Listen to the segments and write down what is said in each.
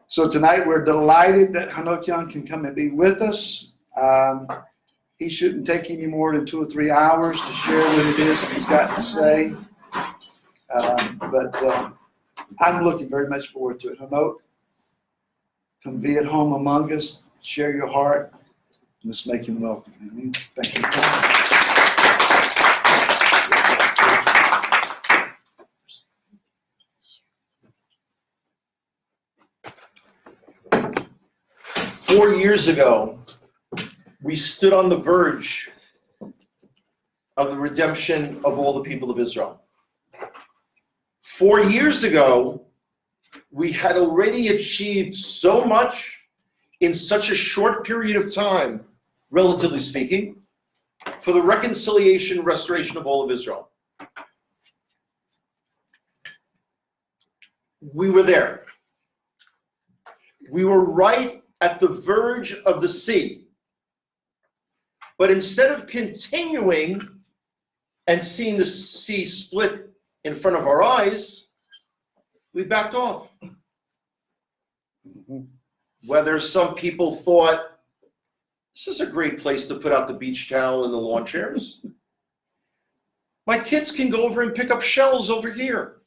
So tonight we're delighted that Hanoch Young can come and be with us. He shouldn't take any more than 2 or 3 hours to share what it is that he's got to say. But I'm looking very much forward to it. Hanoch, come be at home among us, share your heart. Let's make him welcome. Amen. Thank you. 4 years ago, we stood on the verge of the redemption of all the people of Israel. 4 years ago, we had already achieved so much in such a short period of time, relatively speaking, for the reconciliation and restoration of all of Israel. We were there. We were right at the verge of the sea. But instead of continuing and seeing the sea split in front of our eyes, we backed off. Whether some people thought, this is a great place to put out the beach towel and the lawn chairs. My kids can go over and pick up shells over here.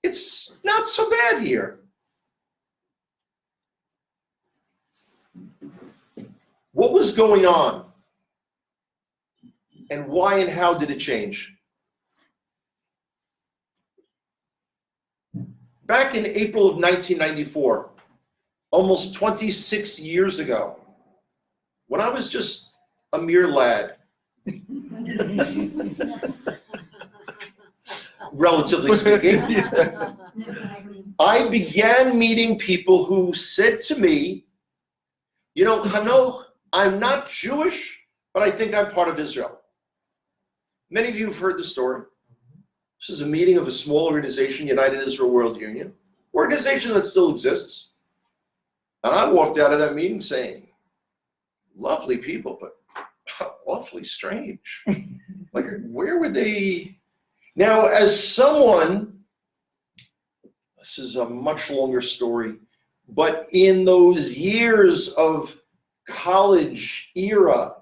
It's not so bad here. What was going on? And why and how did it change? Back in April of 1994, almost 26 years ago, when I was just a mere lad, relatively speaking, I began meeting people who said to me, you know, Hanoch, I'm not Jewish, but I think I'm part of Israel. Many of you have heard the story. This is a meeting of a small organization, United Israel World Union, organization that still exists. And I walked out of that meeting saying, lovely people, but awfully strange. Like, where would they? Now, as someone, this is a much longer story, but in those years of college era,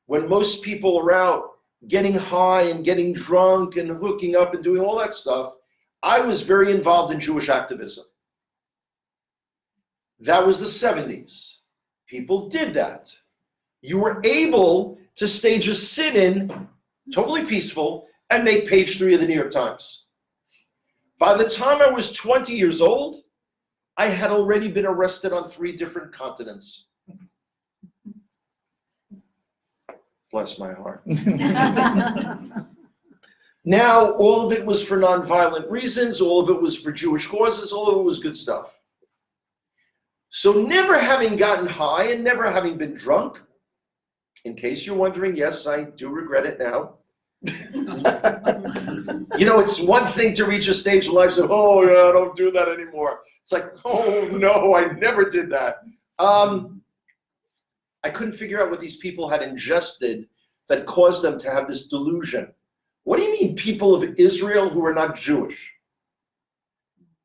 when most people are out getting high and getting drunk and hooking up and doing all that stuff, I was very involved in Jewish activism. That was the 70s. People did that. You were able to stage a sit-in, totally peaceful, and make page 3 of the New York Times. By the time I was 20 years old, I had already been arrested on 3 different continents. Bless my heart. Now, all of it was for nonviolent reasons, all of it was for Jewish causes, all of it was good stuff. So never having gotten high and never having been drunk, in case you're wondering, yes, I do regret it now. You know, it's one thing to reach a stage in life and say, oh, yeah, I don't do that anymore. It's like, oh, no, I never did that. I couldn't figure out what these people had ingested that caused them to have this delusion. What do you mean, people of Israel who are not Jewish?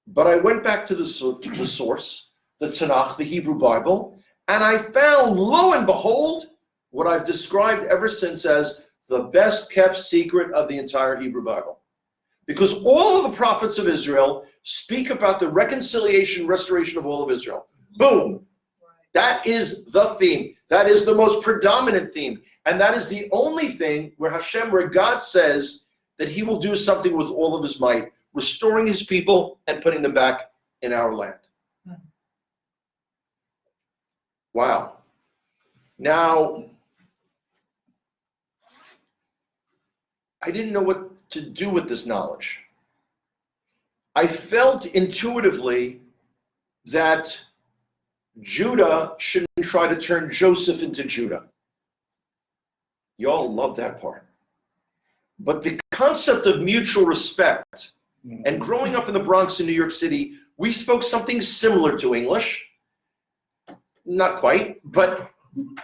But I went back to the source, the Tanakh, the Hebrew Bible, and I found, lo and behold, what I've described ever since as the best kept secret of the entire Hebrew Bible. Because all of the prophets of Israel speak about the reconciliation, restoration of all of Israel. Boom. That is the theme. That is the most predominant theme. And that is the only thing where Hashem, where God says that he will do something with all of his might, restoring his people and putting them back in our land. Wow. Now, I didn't know what to do with this knowledge. I felt intuitively that Judah shouldn't try to turn Joseph into Judah. Y'all love that part. But the concept of mutual respect, and growing up in the Bronx in New York City, we spoke something similar to English. Not quite, but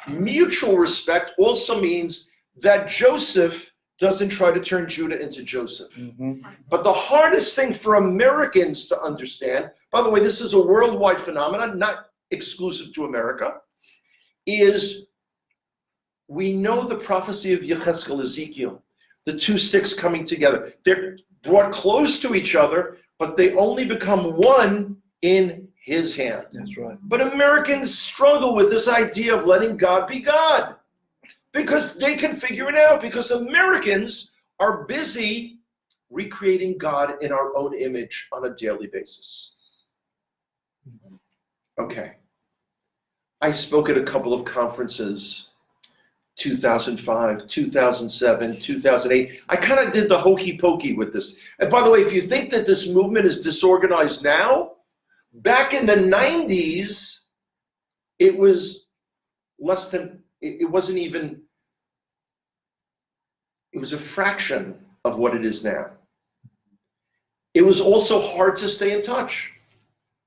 mutual respect also means that Joseph doesn't try to turn Judah into Joseph. Mm-hmm. But the hardest thing for Americans to understand, by the way, this is a worldwide phenomenon, not exclusive to America, is we know the prophecy of Yechezkel, Ezekiel, the two sticks coming together. They're brought close to each other, but they only become one in his hand. That's right. But Americans struggle with this idea of letting God be God because they can figure it out, because Americans are busy recreating God in our own image on a daily basis. Okay. I spoke at a couple of conferences, 2005, 2007, 2008. I kind of did the hokey pokey with this. And by the way, if you think that this movement is disorganized now, back in the 90s, it was less than, it wasn't even, it was a fraction of what it is now. It was also hard to stay in touch.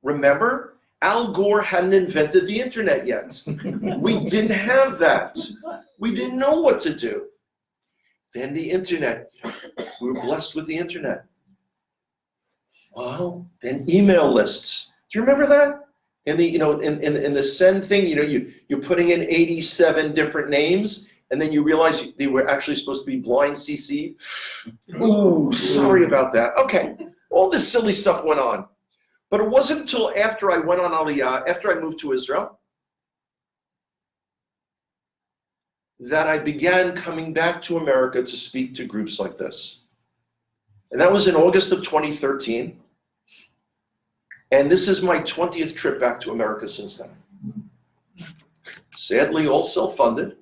Remember, Al Gore hadn't invented the internet yet. We didn't have that. We didn't know what to do. Then the internet, we were blessed with the internet. Well, then email lists. Do you remember that? In the, in the send thing, you're putting in 87 different names, and then you realize they were actually supposed to be blind CC. Ooh, sorry about that. Okay, all this silly stuff went on. But it wasn't until after I went on aliyah, after I moved to Israel, that I began coming back to America to speak to groups like this. And that was in August of 2013. And this is my 20th trip back to America since then. Sadly, all self-funded,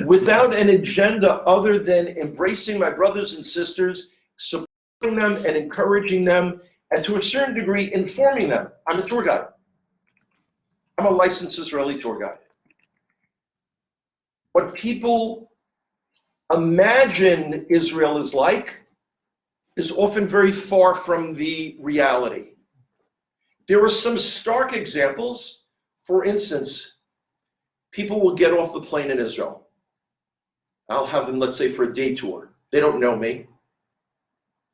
without an agenda other than embracing my brothers and sisters, supporting them and encouraging them, and to a certain degree, informing them. I'm a tour guide. I'm a licensed Israeli tour guide. What people imagine Israel is like is often very far from the reality. There are some stark examples. For instance, people will get off the plane in Israel. I'll have them, let's say, for a day tour. They don't know me.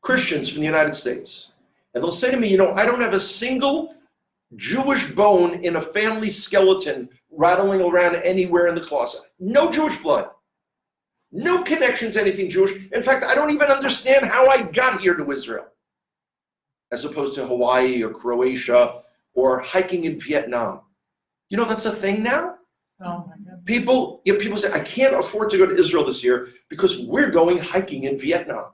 Christians from the United States. And they'll say to me, I don't have a single Jewish bone in a family skeleton rattling around anywhere in the closet. No Jewish blood. No connection to anything Jewish. In fact, I don't even understand how I got here to Israel, as opposed to Hawaii or Croatia or hiking in Vietnam. That's a thing now? Oh my God. People say, I can't afford to go to Israel this year because we're going hiking in Vietnam.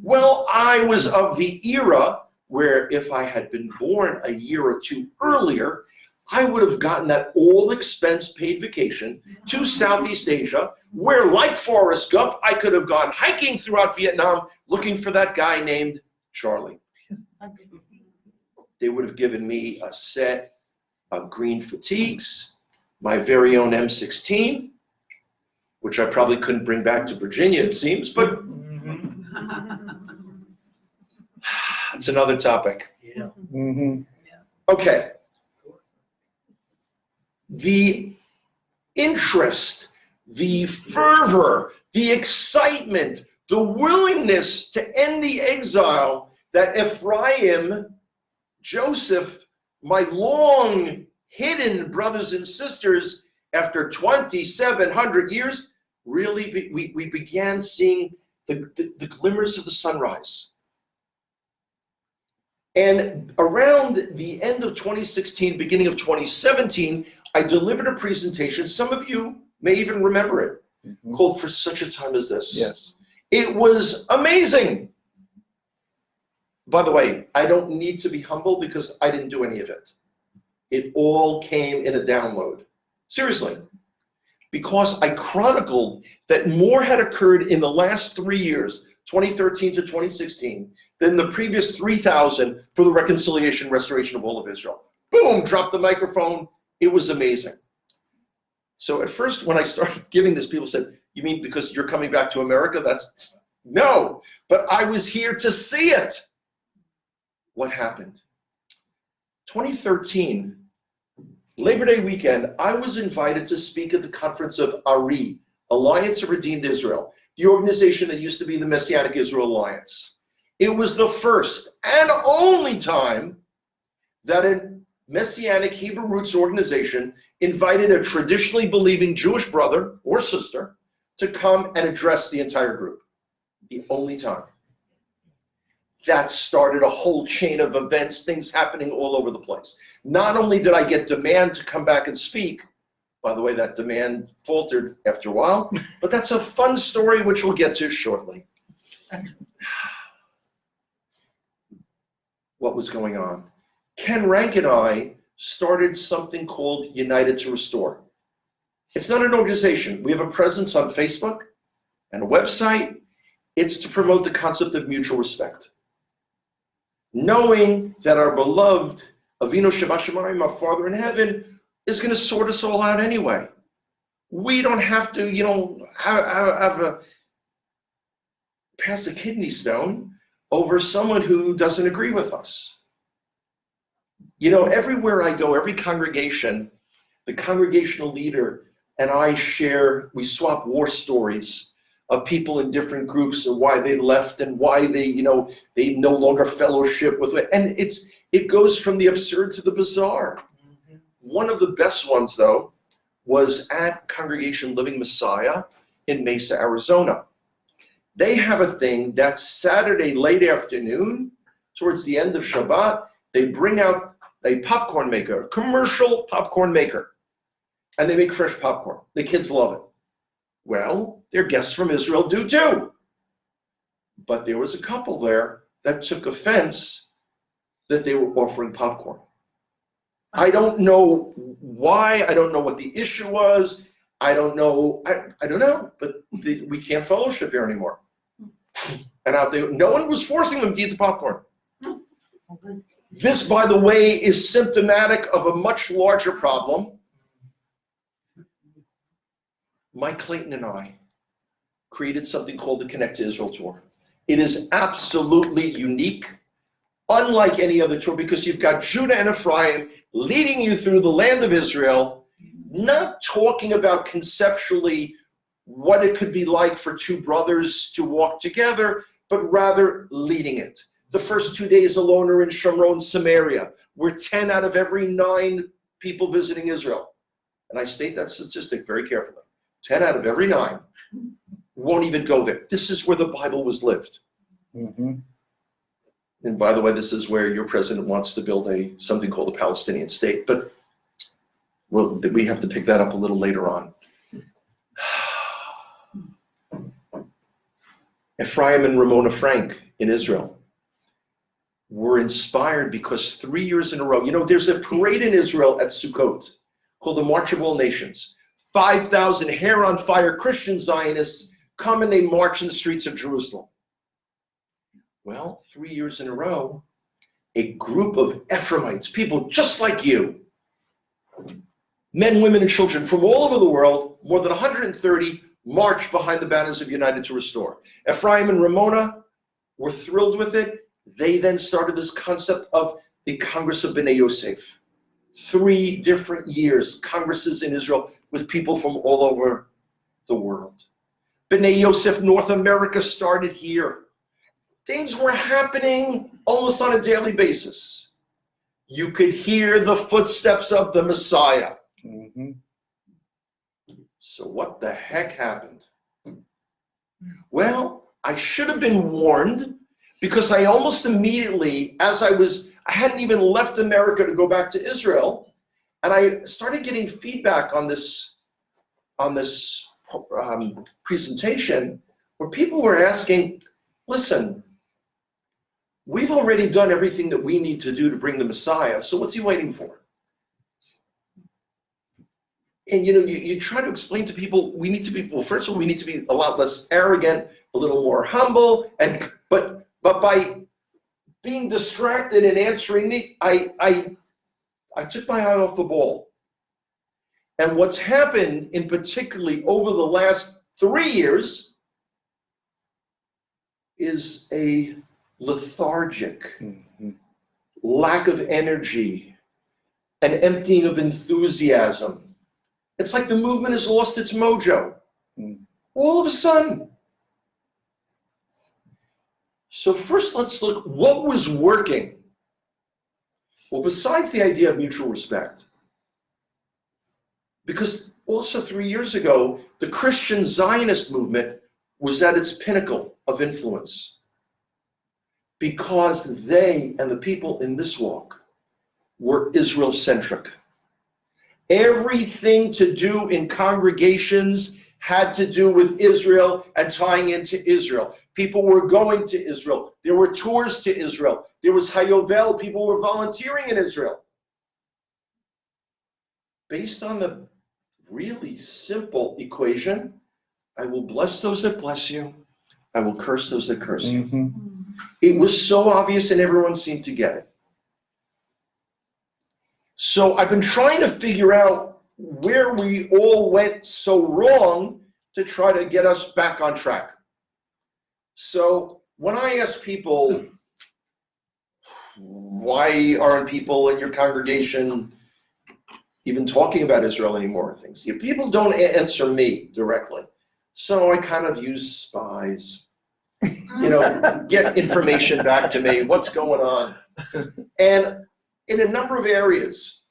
Well, I was of the era where if I had been born a year or two earlier, I would have gotten that all-expense paid vacation to Southeast Asia, where, like Forrest Gump, I could have gone hiking throughout Vietnam looking for that guy named Charlie. They would have given me a set of green fatigues, my very own M16, which I probably couldn't bring back to Virginia, it seems, but that's another topic. Yeah. Mm-hmm. Okay. The interest, the fervor, the excitement, the willingness to end the exile that Ephraim, Joseph, my long hidden brothers and sisters, after 2,700 years, really we began seeing the glimmers of the sunrise. And around the end of 2016, beginning of 2017, I delivered a presentation, some of you may even remember it, called For Such a Time as This. Yes. It was amazing. By the way, I don't need to be humble because I didn't do any of it. It all came in a download. Seriously. Because I chronicled that more had occurred in the last 3 years, 2013 to 2016, than the previous 3,000 for the reconciliation, restoration of all of Israel. Boom, dropped the microphone. It was amazing. So at first, when I started giving this, people said, you mean because you're coming back to America? That's no, but I was here to see it. What happened? 2013, Labor Day weekend, I was invited to speak at the conference of Ari, Alliance of Redeemed Israel, the organization that used to be the Messianic Israel Alliance. It was the first and only time that a Messianic Hebrew roots organization invited a traditionally believing Jewish brother or sister to come and address the entire group. The only time. That started a whole chain of events, things happening all over the place. Not only did I get demand to come back and speak, by the way, that demand faltered after a while, but that's a fun story which we'll get to shortly. What was going on? Ken Rank and I started something called United to Restore. It's not an organization. We have a presence on Facebook and a website. It's to promote the concept of mutual respect. Knowing that our beloved Avinu Shebashamayim, our Father in heaven, is going to sort us all out anyway. We don't have to, pass a kidney stone over someone who doesn't agree with us. Everywhere I go, every congregation, the congregational leader and I we swap war stories of people in different groups and why they left and why they no longer fellowship with it. And it goes from the absurd to the bizarre. Mm-hmm. One of the best ones, though, was at Congregation Living Messiah in Mesa, Arizona. They have a thing that Saturday late afternoon, towards the end of Shabbat, they bring out a popcorn maker, a commercial popcorn maker, and they make fresh popcorn. The kids love it. Well, their guests from Israel do too. But there was a couple there that took offense that they were offering popcorn. I don't know why. I don't know what the issue was. I don't know. I don't know. But we can't fellowship here anymore. And out there, no one was forcing them to eat the popcorn. This, by the way, is symptomatic of a much larger problem. Mike Clayton and I created something called the Connect to Israel Tour. It is absolutely unique, unlike any other tour, because you've got Judah and Ephraim leading you through the land of Israel, not talking about conceptually what it could be like for two brothers to walk together, but rather leading it. The first 2 days alone are in Shomron, Samaria, where 10 out of every 9 people visiting Israel, and I state that statistic very carefully, 10 out of every 9 won't even go there. This is where the Bible was lived. Mm-hmm. And by the way, this is where your president wants to build something called a Palestinian state. But we have to pick that up a little later on. Ephraim and Ramona Frank in Israel were inspired because 3 years in a row, there's a parade in Israel at Sukkot called the March of All Nations. 5,000 hair on fire Christian Zionists come and they march in the streets of Jerusalem. Well, 3 years in a row, a group of Ephraimites, people just like you, men, women, and children from all over the world, more than 130, marched behind the banners of United to Restore. Ephraim and Ramona were thrilled with it. They then started this concept of the Congress of Bnei Yosef. 3 different years, congresses in Israel with people from all over the world. Bnei Yosef North America started here. Things were happening almost on a daily basis. You could hear the footsteps of the Messiah. Mm-hmm. So what the heck happened? Well, I should have been warned, because I almost immediately, I hadn't even left America to go back to Israel, and I started getting feedback on this presentation where people were asking, listen, we've already done everything that we need to do to bring the Messiah, so what's he waiting for? And you try to explain to people, first of all, we need to be a lot less arrogant, a little more humble, but by being distracted and answering me, I took my eye off the ball. And what's happened, in particularly over the last 3 years, is a lethargic, lack of energy, an emptying of enthusiasm. It's like the movement has lost its mojo. All of a sudden. So first let's look, what was working? Well, besides the idea of mutual respect, because also 3 years ago, the Christian Zionist movement was at its pinnacle of influence because they and the people in this walk were Israel-centric. Everything to do in congregations had to do with Israel and tying into Israel. People were going to Israel. There were tours to Israel. There was Hayovel. People were volunteering in Israel. Based on the really simple equation, I will bless those that bless you. I will curse those that curse you. It was so obvious and everyone seemed to get it. So I've been trying to figure out where we all went so wrong to try to get us back on track. So when I ask people, why aren't people in your congregation even talking about Israel anymore? Things people don't answer me directly. So I kind of use spies, get information back to me, what's going on. And in a number of areas,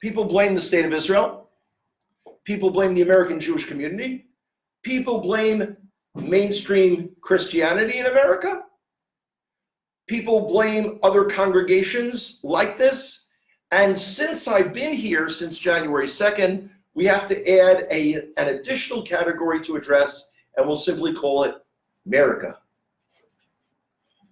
people blame the state of Israel. People blame the American Jewish community. People blame mainstream Christianity in America. People blame other congregations like this. And since I've been here since January 2nd, we have to add an additional category to address, and we'll simply call it America.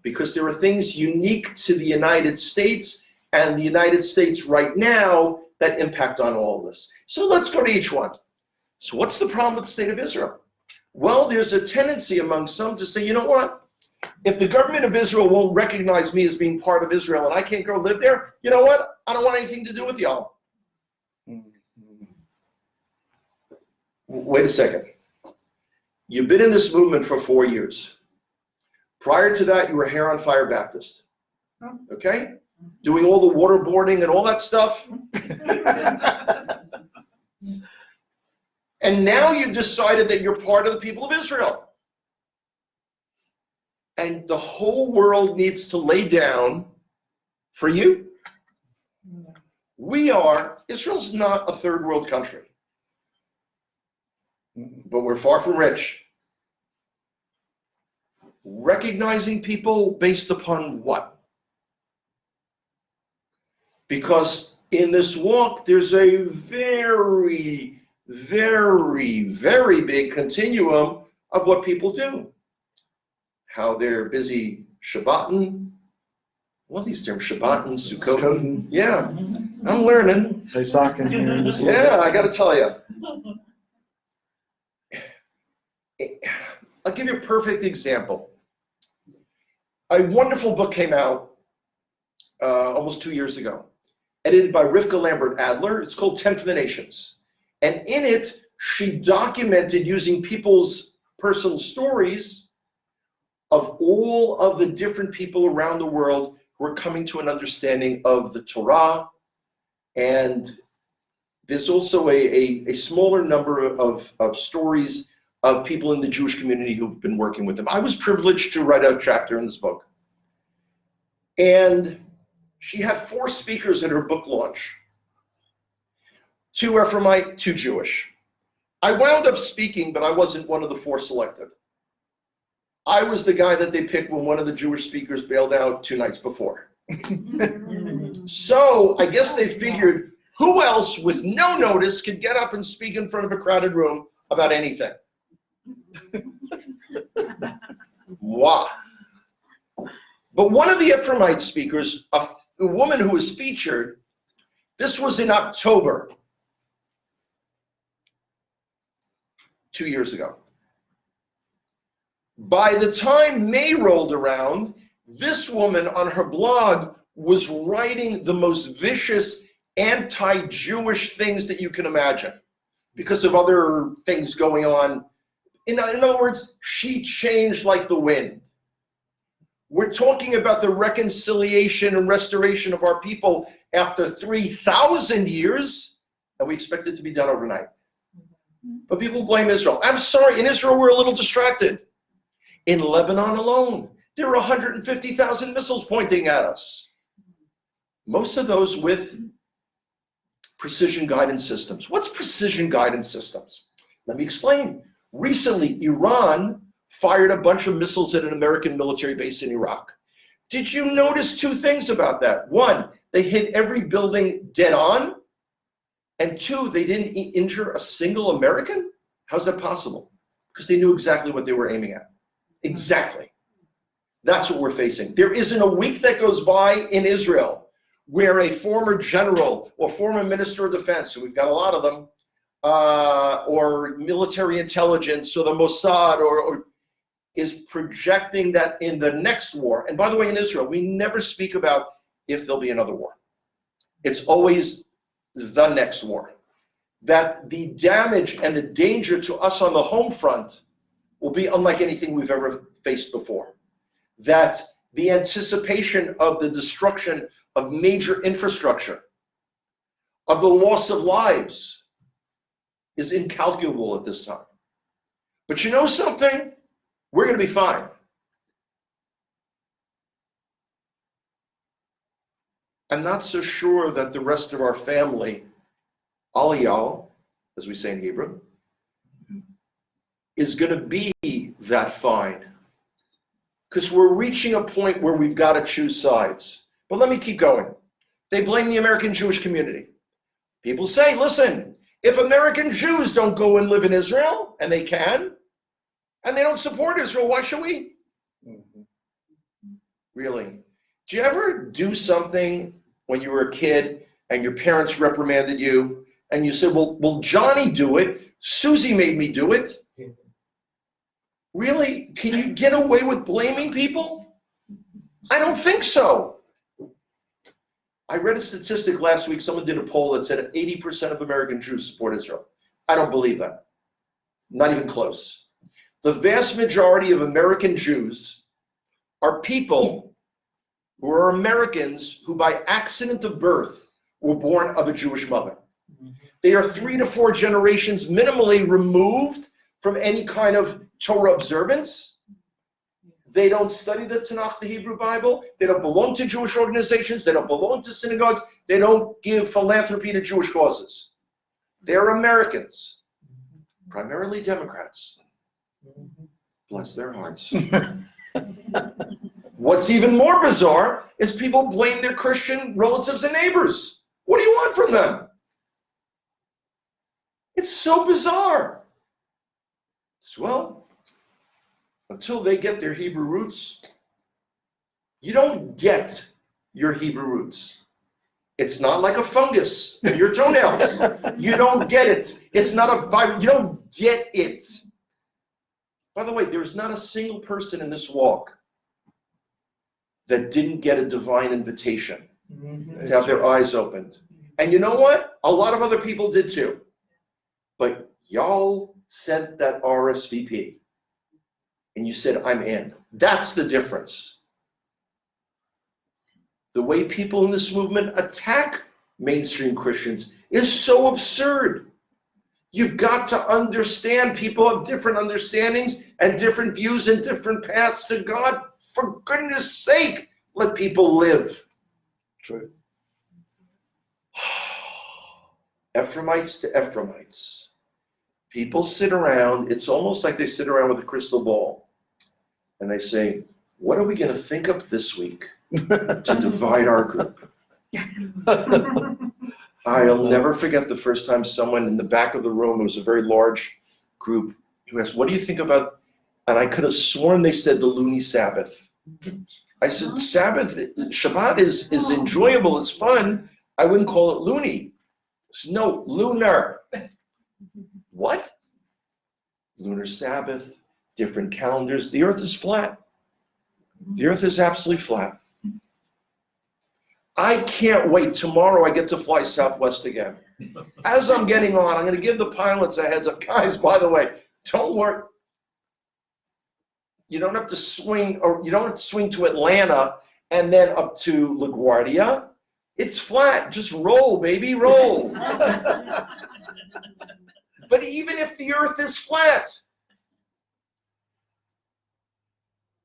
Because there are things unique to the United States and the United States right now that impact on all of this. So let's go to each one. So what's the problem with the state of Israel? Well, there's a tendency among some to say, you know what? If the government of Israel won't recognize me as being part of Israel and I can't go live there, you know what? I don't want anything to do with y'all. Wait a second. You've been in this movement for 4 years. Prior to that, you were Hair on Fire Baptist. Okay? Doing all the waterboarding and all that stuff. And now you've decided that you're part of the people of Israel. And the whole world needs to lay down for you. Israel's not a third world country. But we're far from rich. Recognizing people based upon what? Because in this walk, there's a very, very, very big continuum of what people do. How they're busy Shabbatin. I love these terms, Shabbatin, Sukkot. Yeah, I'm learning. Pesach in here. Yeah, I got to tell you. I'll give you a perfect example. A wonderful book came out almost 2 years ago, edited by Rivka Lambert Adler. It's called 10 for the Nations. And in it, she documented using people's personal stories of all of the different people around the world who are coming to an understanding of the Torah. And there's also a smaller number of stories of people in the Jewish community who've been working with them. I was privileged to write a chapter in this book. And she had 4 speakers at her book launch. 2 Ephraimite, 2 Jewish. I wound up speaking, but I wasn't one of the 4 selected. I was the guy that they picked when one of the Jewish speakers bailed out 2 nights before. So I guess they figured, who else with no notice could get up and speak in front of a crowded room about anything? Wow. But one of the Ephraimite speakers, a woman who was featured, this was in October, 2 years ago. By the time May rolled around, this woman on her blog was writing the most vicious anti-Jewish things that you can imagine because of other things going on. In other words, she changed like the wind. We're talking about the reconciliation and restoration of our people after 3,000 years, and we expect it to be done overnight. But people blame Israel. I'm sorry, in Israel we're a little distracted. In Lebanon alone, there are 150,000 missiles pointing at us. Most of those with precision guidance systems. What's precision guidance systems? Let me explain. Recently, Iran fired a bunch of missiles at an American military base in Iraq. Did you notice two things about that? One, they hit every building dead on. And two, they didn't injure a single American? How's that possible? Because they knew exactly what they were aiming at. Exactly. That's what we're facing. There isn't a week that goes by in Israel where a former general or former minister of defense, and we've got a lot of them, or military intelligence or the Mossad or is projecting that in the next war, and by the way, in Israel, we never speak about if there'll be another war. It's always the next war. That the damage and the danger to us on the home front will be unlike anything we've ever faced before. That the anticipation of the destruction of major infrastructure, of the loss of lives, is incalculable at this time. But you know something? We're going to be fine. I'm not so sure that the rest of our family, aliyah, as we say in Hebrew, is going to be that fine. Because we're reaching a point where we've got to choose sides. But let me keep going. They blame the American Jewish community. People say, listen, if American Jews don't go and live in Israel, and they can, and they don't support Israel, why should we? Mm-hmm. Really? Do you ever do something when you were a kid and your parents reprimanded you and you said, well, Johnny do it, Susie made me do it? Really? Can you get away with blaming people? I don't think so. I read a statistic last week, someone did a poll that said 80% of American Jews support Israel. I don't believe that. Not even close. The vast majority of American Jews are people who are Americans who by accident of birth were born of a Jewish mother. They are 3 to 4 generations minimally removed from any kind of Torah observance. They don't study the Tanakh, the Hebrew Bible. They don't belong to Jewish organizations. They don't belong to synagogues. They don't give philanthropy to Jewish causes. They're Americans, primarily Democrats. Bless their hearts. What's even more bizarre is people blame their Christian relatives and neighbors. What do you want from them? It's so bizarre. Well, until they get their Hebrew roots, you don't get your Hebrew roots. It's not like a fungus in your toenails. You don't get it. It's not a virus. You don't get it. By the way, there's not a single person in this walk that didn't get a divine invitation to have their eyes opened. And you know what? A lot of other people did too. But y'all sent that RSVP. And you said, I'm in. That's the difference. The way people in this movement attack mainstream Christians is so absurd. You've got to understand people have different understandings and different views and different paths to God. For goodness sake, let people live. True. Ephraimites to Ephraimites. People sit around, it's almost like they sit around with a crystal ball. And they say, what are we going to think of this week to divide our group? I'll never forget the first time someone in the back of the room, it was a very large group, who asked, what do you think about, and I could have sworn they said the loony Sabbath. I said, Sabbath, Shabbat is enjoyable, it's fun. I wouldn't call it loony. Said, no, lunar. What? Lunar Sabbath, different calendars. The earth is flat. The earth is absolutely flat. I can't wait. Tomorrow I get to fly Southwest again. As I'm getting on, I'm going to give the pilots a heads up. Guys, by the way, don't worry. You don't have to swing, or you don't have to swing to Atlanta and then up to LaGuardia. It's flat. Just roll, baby, roll. But even if the earth is flat,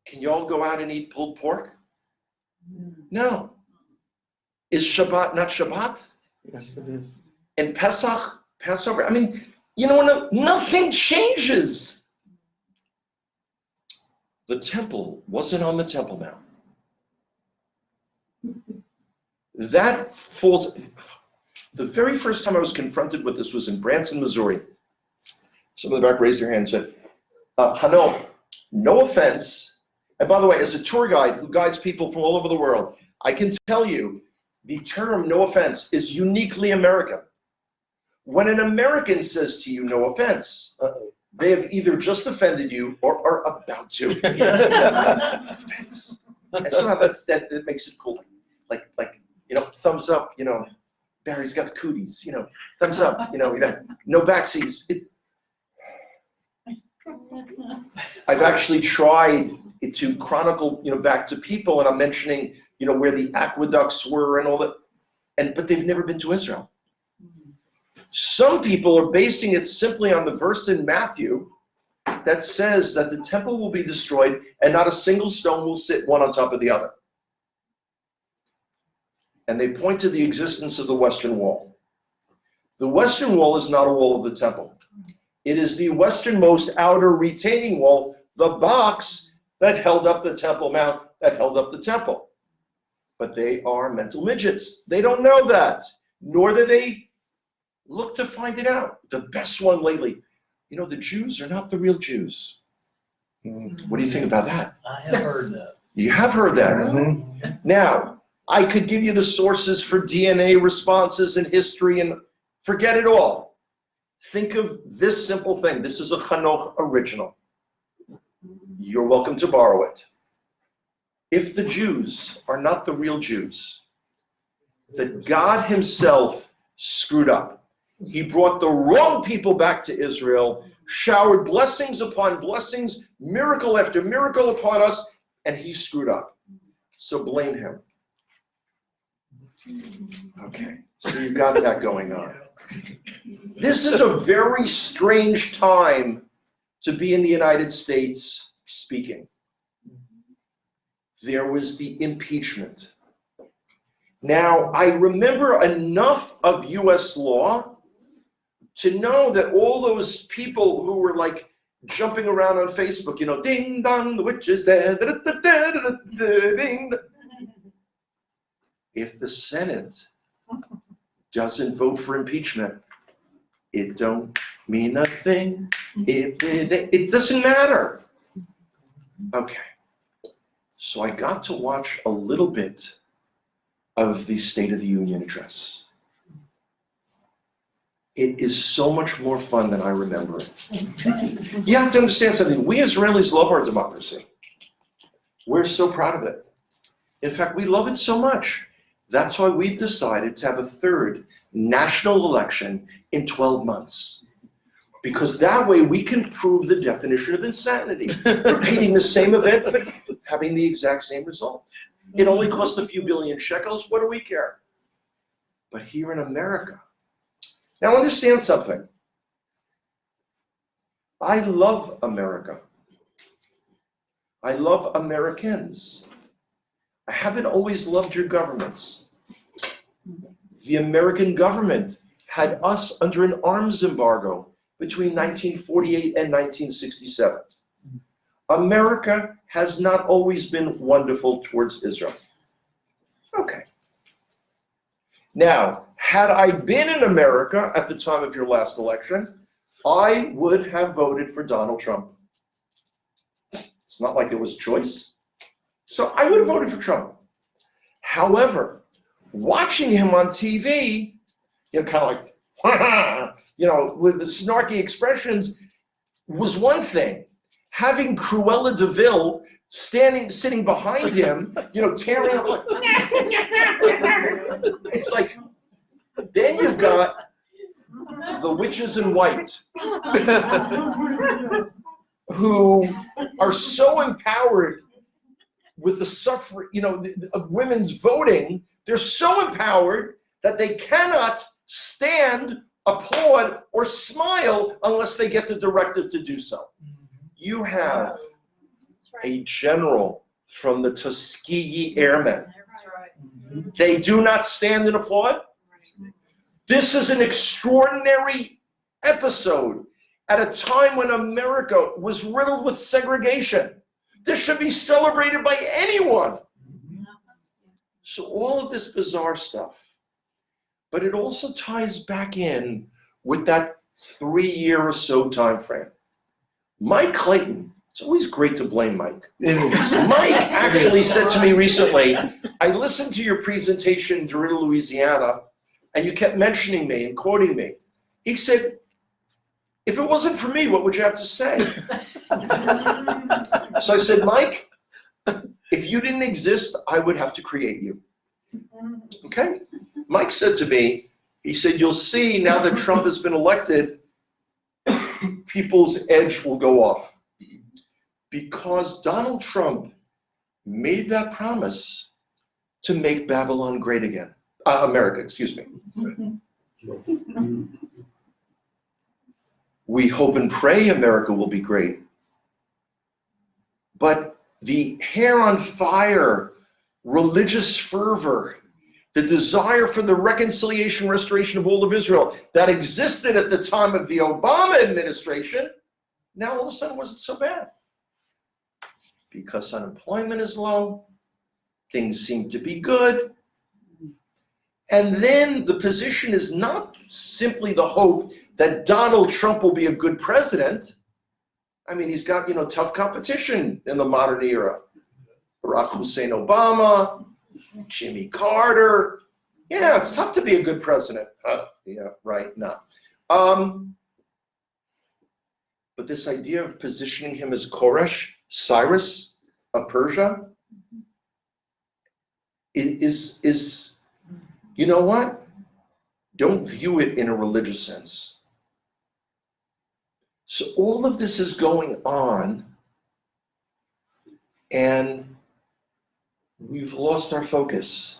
can you all go out and eat pulled pork? No. Is Shabbat not Shabbat? Yes, it is. And Pesach, Passover, I mean, nothing changes. The temple wasn't on the Temple Mount. That falls. The very first time I was confronted with this was in Branson, Missouri. Some in the back raised their hand and said, Hanoch, no offense. And by the way, as a tour guide who guides people from all over the world, I can tell you the term no offense is uniquely American. When an American says to you no offense, they have either just offended you or are about to. Offense. And somehow that makes it cool. Like thumbs up, Barry's got the cooties, thumbs up, no backsies. I've actually tried to chronicle, back to people, and I'm mentioning, where the aqueducts were and all that, but they've never been to Israel. Some people are basing it simply on the verse in Matthew that says that the temple will be destroyed and not a single stone will sit one on top of the other. And they point to the existence of the Western Wall. The Western Wall is not a wall of the temple. It is the westernmost outer retaining wall, the box that held up the Temple Mount, that held up the temple. But they are mental midgets. They don't know that, nor do they look to find it out. The best one lately, the Jews are not the real Jews. What do you think about that? I have heard that. You have heard that. Mm-hmm. Now, I could give you the sources for DNA responses and history, and forget it all. Think of this simple thing. This is a Hanoch original. You're welcome to borrow it. If the Jews are not the real Jews, that God himself screwed up. He brought the wrong people back to Israel, showered blessings upon blessings, miracle after miracle upon us, and he screwed up. So blame him. Okay, so you've got that going on. This is a very strange time to be in the United States speaking. There was the impeachment. Now, I remember enough of US law to know that all those people who were like jumping around on Facebook, ding dong, the witch is there, da, da, da, da, da, da, ding. If the Senate doesn't vote for impeachment, it don't mean a thing. If it doesn't matter. Okay. So I got to watch a little bit of the State of the Union address. It is so much more fun than I remember it. You have to understand something. We Israelis love our democracy. We're so proud of it. In fact, we love it so much. That's why we've decided to have a third national election in 12 months. Because that way we can prove the definition of insanity. Repeating the same event, but having the exact same result. It only costs a few billion shekels. What do we care? But here in America, now understand something. I love America. I love Americans. I haven't always loved your governments. The American government had us under an arms embargo between 1948 and 1967. America has not always been wonderful towards Israel. Okay. Now, had I been in America at the time of your last election, I would have voted for Donald Trump. It's not like it was a choice. So I would have voted for Trump. However, watching him on TV, kind of like, with the snarky expressions was one thing. Having Cruella de Vil sitting behind him, tearing up like, it's like, then you've got the witches in white who are so empowered with the suffrage, of women's voting. They're so empowered that they cannot stand applaud or smile unless they get the directive to do so. You have a general from the Tuskegee Airmen. They do not stand and applaud. This is an extraordinary episode at a time when America was riddled with segregation. This should be celebrated by anyone. So all of this bizarre stuff, but it also ties back in with that 3-year or so time frame. Mike Clayton, it's always great to blame Mike. It is. Mike actually said to me recently, I listened to your presentation in Dorita, Louisiana, and you kept mentioning me and quoting me. He said, if it wasn't for me, what would you have to say? So I said, Mike, if you didn't exist, I would have to create you. Okay? Mike said to me, he said, you'll see now that Trump has been elected, people's edge will go off. Because Donald Trump made that promise to make Babylon great again. America, excuse me. We hope and pray America will be great. But the hair on fire, religious fervor, the desire for the reconciliation, restoration of all of Israel that existed at the time of the Obama administration, now all of a sudden wasn't so bad. Because unemployment is low, things seem to be good. And then the position is not simply the hope that Donald Trump will be a good president. I mean, he's got, tough competition in the modern era. Barack Hussein Obama, Jimmy Carter. Yeah, it's tough to be a good president. Yeah, right, no. But this idea of positioning him as Koresh, Cyrus of Persia, is you know what? Don't view it in a religious sense. So all of this is going on, and we've lost our focus.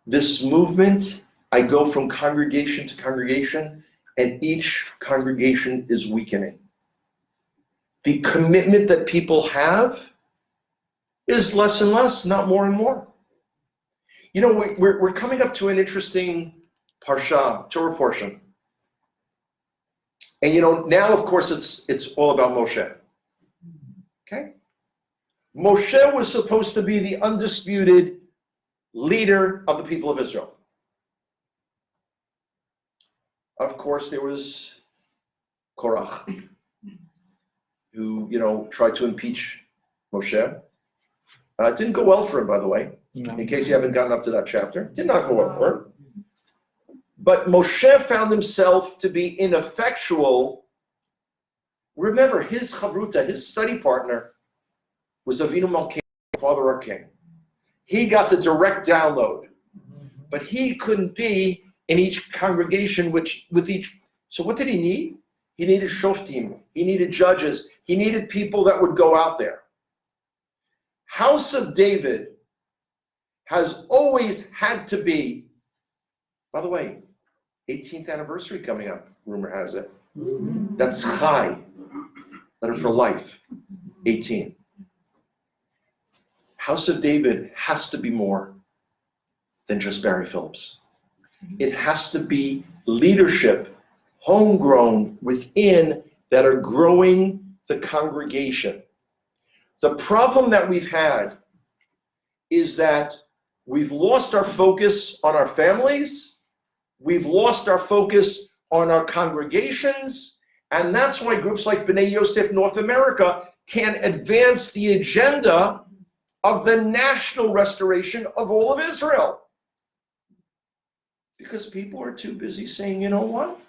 This movement, I go from congregation to congregation, and each congregation is weakening. The commitment that people have is less and less, not more and more. We're coming up to an interesting parsha, Torah portion. And now of course it's all about Moshe. Okay? Moshe was supposed to be the undisputed leader of the people of Israel. Of course, there was Korach, who tried to impeach Moshe. It didn't go well for him, by the way. No. In case you haven't gotten up to that chapter, did not go well for him. But Moshe found himself to be ineffectual. Remember, his chavruta, his study partner, was Avinu Malkeinu, Father our King. He got the direct download, but he couldn't be in each congregation with each. So what did he need? He needed shoftim. He needed judges. He needed people that would go out there. House of David has always had to be, by the way, 18th anniversary coming up, rumor has it. That's Chai, letter for life, 18. House of David has to be more than just Barry Phillips. It has to be leadership, homegrown within, that are growing the congregation. The problem that we've had is that we've lost our focus on our families, we've lost our focus on our congregations, and that's why groups like B'nai Yosef North America can advance the agenda of the national restoration of all of Israel. Because people are too busy saying, you know what?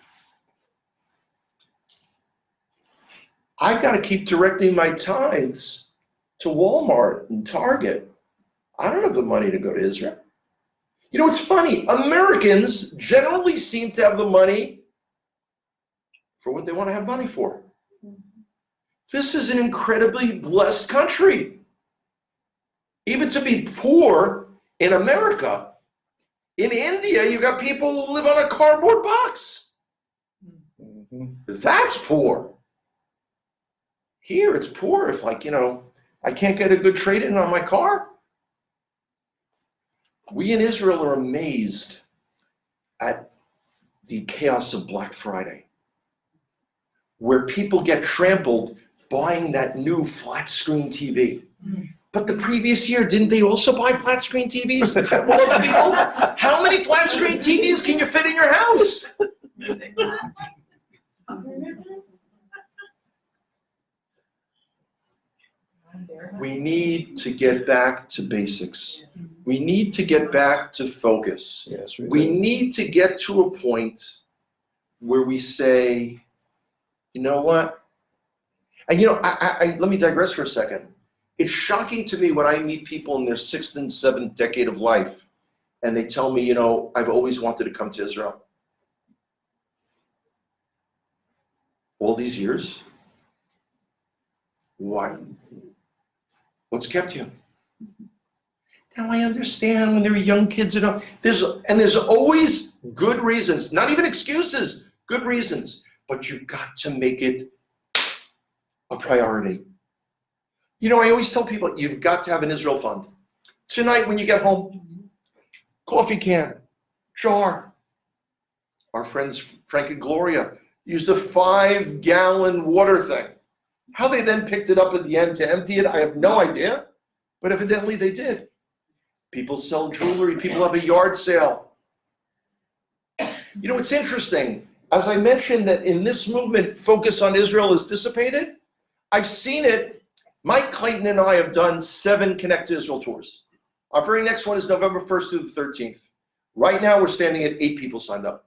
I got to keep directing my tithes to Walmart and Target. I don't have the money to go to Israel. It's funny. Americans generally seem to have the money for what they want to have money for. This is an incredibly blessed country. Even to be poor in America. In India, you got people who live on a cardboard box. That's poor. Here, it's poor if, like, I can't get a good trade-in on my car. We in Israel are amazed at the chaos of Black Friday, where people get trampled buying that new flat screen TV. But the previous year, didn't they also buy flat screen TVs? Well, people, how many flat screen TVs can you fit in your house? We need to get back to basics. We need to get back to focus. Yes, We need to get to a point where we say, you know what? And let me digress for a second. It's shocking to me when I meet people in their 6th and 7th decade of life, and they tell me, I've always wanted to come to Israel. All these years? Why? What's kept you? Now I understand when they were young kids, there's always good reasons, not even excuses, good reasons, but you've got to make it a priority. I always tell people, you've got to have an Israel fund. Tonight when you get home, coffee can, jar. Our friends Frank and Gloria used a 5-gallon water thing. How they then picked it up at the end to empty it, I have no idea, but evidently they did. People sell jewelry, people have a yard sale. It's interesting. As I mentioned that in this movement, focus on Israel is dissipated, I've seen it. Mike Clayton and I have done 7 Connect to Israel tours. Our very next one is November 1st through the 13th. Right now, we're standing at 8 people signed up.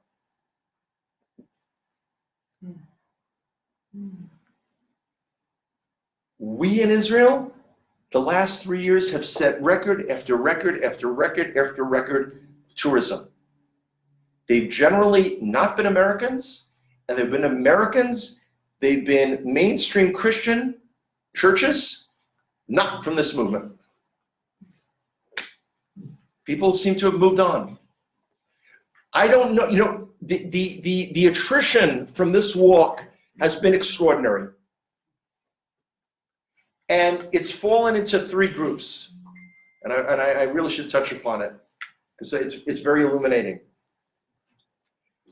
We in Israel, the last 3 years have set record after record after record after record of tourism. They've generally not been Americans, and they've been Americans, they've been mainstream Christian churches, not from this movement. People seem to have moved on. I don't know, the attrition from this walk has been extraordinary. And it's fallen into 3 groups. And I really should touch upon it, because it's very illuminating.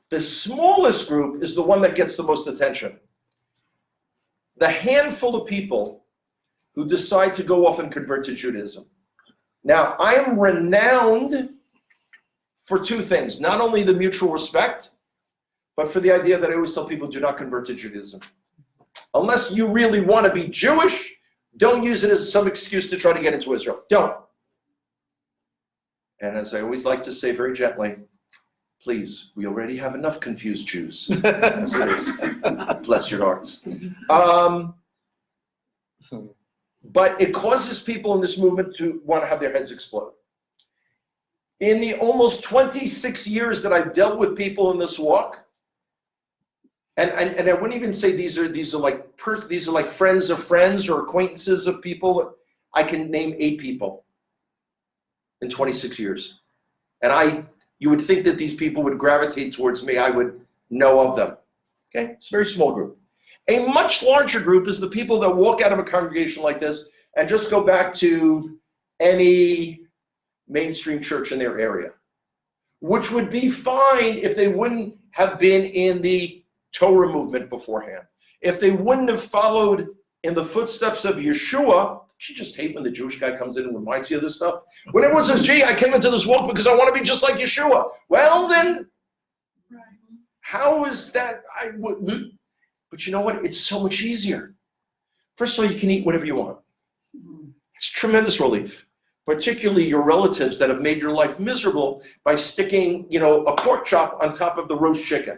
The smallest group is the one that gets the most attention. The handful of people who decide to go off and convert to Judaism. Now, I am renowned for 2 things. Not only the mutual respect, but for the idea that I always tell people, do not convert to Judaism. Unless you really want to be Jewish, don't use it as some excuse to try to get into Israel. Don't. And as I always like to say very gently, please, we already have enough confused Jews as it is. Bless your hearts. But it causes people in this movement to want to have their heads explode. In the almost 26 years that I've dealt with people in this walk, and I wouldn't even say these are like friends of friends or acquaintances of people. I can name 8 people in 26 years, and you would think that these people would gravitate towards me. I would know of them. Okay, it's a very small group. A much larger group is the people that walk out of a congregation like this and just go back to any mainstream church in their area, which would be fine if they wouldn't have been in the Torah movement beforehand. If they wouldn't have followed in the footsteps of Yeshua. You just hate when the Jewish guy comes in and reminds you of this stuff. When everyone says, gee, I came into this walk because I want to be just like Yeshua. Well, then, how is that? But you know what? It's so much easier. First of all, you can eat whatever you want. It's tremendous relief, particularly your relatives that have made your life miserable by sticking, a pork chop on top of the roast chicken.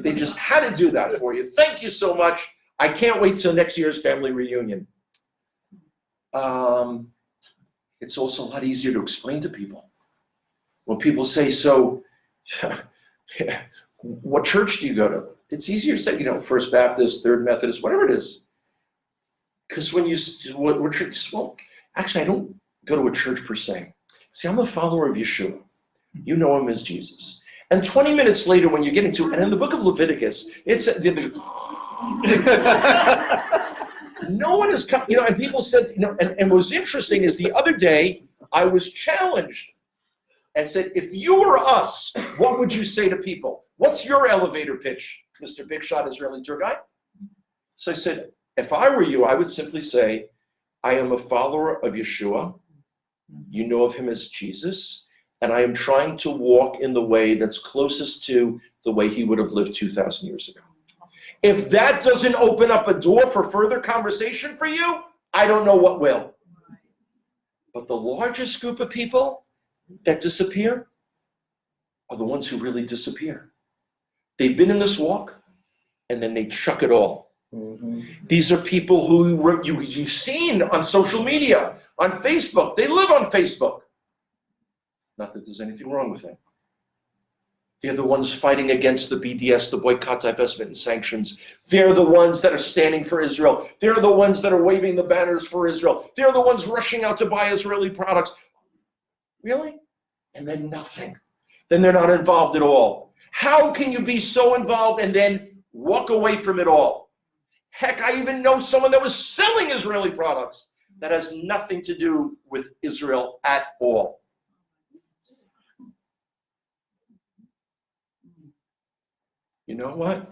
They just had to do that for you. Thank you so much. I can't wait till next year's family reunion. It's also a lot easier to explain to people. When people say, so, what church do you go to? It's easier to say, First Baptist, Third Methodist, whatever it is. Because when what church? Well, actually, I don't go to a church per se. See, I'm a follower of Yeshua. You know him as Jesus. And 20 minutes later, when you're getting to, and in the book of Leviticus, it's no one has come, and people said, and what was interesting is the other day, I was challenged and said, if you were us, what would you say to people? What's your elevator pitch, Mr. Big Shot Israeli tour guide? So I said, if I were you, I would simply say, I am a follower of Yeshua. You know of him as Jesus. And I am trying to walk in the way that's closest to the way he would have lived 2,000 years ago. If that doesn't open up a door for further conversation for you, I don't know what will. But the largest group of people that disappear are the ones who really disappear. They've been in this walk, and then they chuck it all. Mm-hmm. These are people who you've seen on social media, on Facebook. They live on Facebook. Not that there's anything wrong with it. They're the ones fighting against the BDS, the boycott, divestment, and sanctions. They're the ones that are standing for Israel. They're the ones that are waving the banners for Israel. They're the ones rushing out to buy Israeli products. Really? And then nothing. Then they're not involved at all. How can you be so involved and then walk away from it all? Heck, I even know someone that was selling Israeli products that has nothing to do with Israel at all. You know what?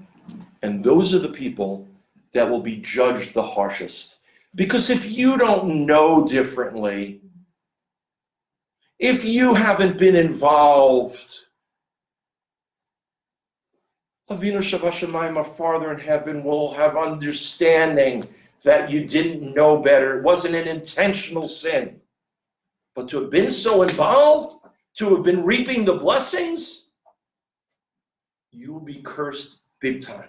And those are the people that will be judged the harshest. Because if you don't know differently, if you haven't been involved, Avinu Shabbat our Father in heaven, will have understanding that you didn't know better. It wasn't an intentional sin. But to have been so involved, to have been reaping the blessings, you will be cursed big time.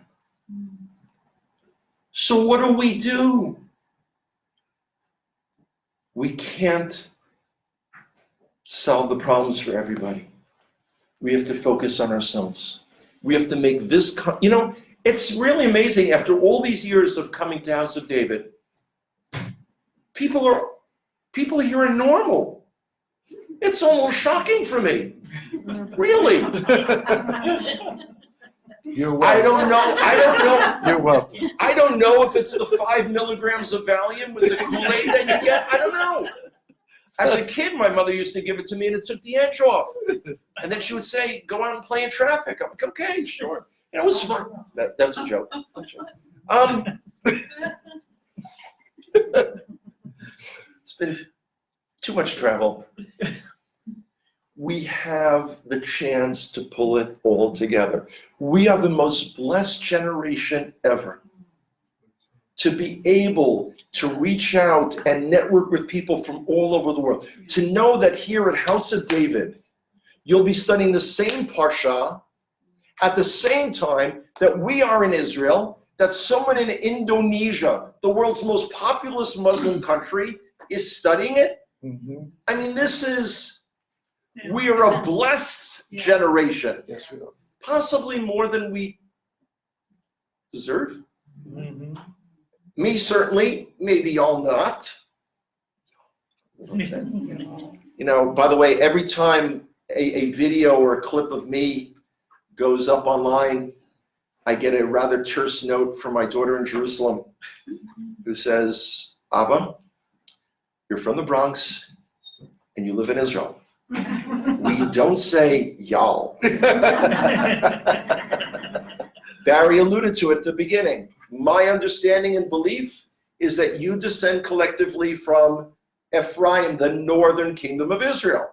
So what do? We can't solve the problems for everybody. We have to focus on ourselves. We have to make this, it's really amazing after all these years of coming to House of David, people here are normal. It's almost shocking for me. Really. You're welcome. I don't know. You're welcome. I don't know if it's the 5 milligrams of Valium with the Kool-Aid that you get. I don't know. As a kid, my mother used to give it to me and it took the edge off. And then she would say, go out and play in traffic. I'm like, okay, sure. And it was fun. That was a joke. It's been too much travel. We have the chance to pull it all together. We are the most blessed generation ever to be able to reach out and network with people from all over the world. To know that here at House of David, you'll be studying the same Parsha at the same time that we are in Israel, that someone in Indonesia, the world's most populous Muslim country, is studying it. Mm-hmm. I mean, we are a blessed generation. Yes, we are. Possibly more than we deserve. Mm-hmm. Me, certainly, maybe y'all not. By the way, every time a video or a clip of me goes up online, I get a rather terse note from my daughter in Jerusalem who says, Abba, you're from the Bronx and you live in Israel. We don't say y'all. Barry alluded to it at the beginning. My understanding and belief is that you descend collectively from Ephraim, the northern kingdom of Israel.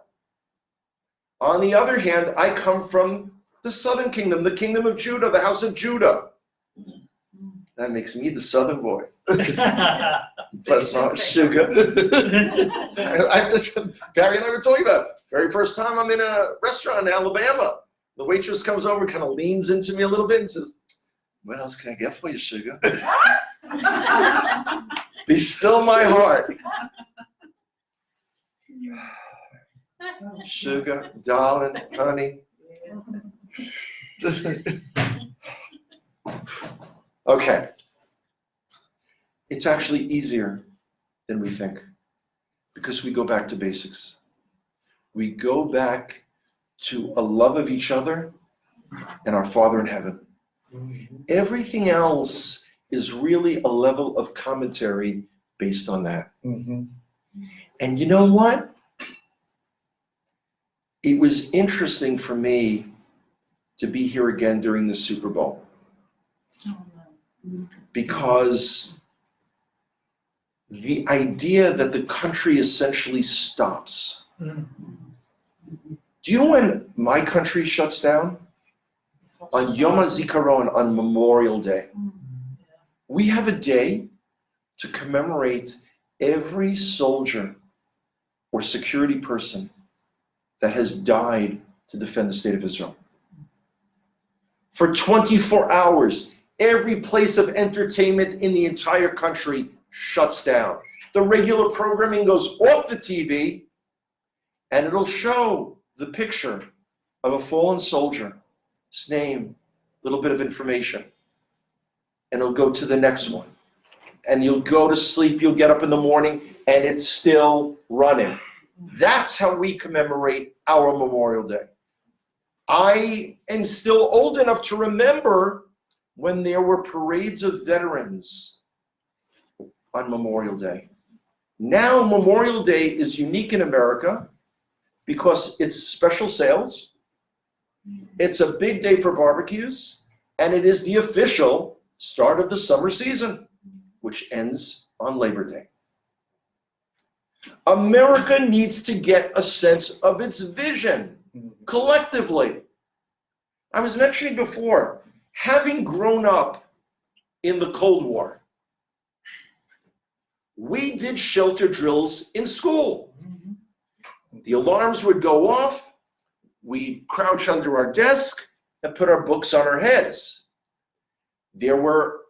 On the other hand, I come from the southern kingdom, the kingdom of Judah, the house of Judah. That makes me the southern boy. Bless my sugar. Barry and I were talking about it. Very first time I'm in a restaurant in Alabama. The waitress comes over, kind of leans into me a little bit and says, what else can I get for you, sugar? Be still my heart. Sugar, darling, honey. Okay. It's actually easier than we think because we go back to basics. We go back to a love of each other and our Father in heaven. Everything else is really a level of commentary based on that. And you know what? It was interesting for me to be here again during the Super Bowl, because the idea that the country essentially stops. Do you know when my country shuts down? On Yom HaZikaron, on Memorial Day. We have a day to commemorate every soldier or security person that has died to defend the state of Israel. For 24 hours, every place of entertainment in the entire country shuts down. The regular programming goes off the TV, and it'll show the picture of a fallen soldier, his name, a little bit of information, and it'll go to the next one. And you'll go to sleep, you'll get up in the morning, and it's still running. That's how we commemorate our Memorial Day. I am still old enough to remember when there were parades of veterans on Memorial Day. Now Memorial Day is unique in America because it's special sales, it's a big day for barbecues, and it is the official start of the summer season, which ends on Labor Day. America needs to get a sense of its vision collectively. I was mentioning before, having grown up in the Cold War, we did shelter drills in school. The alarms would go off, we'd crouch under our desk and put our books on our heads. There were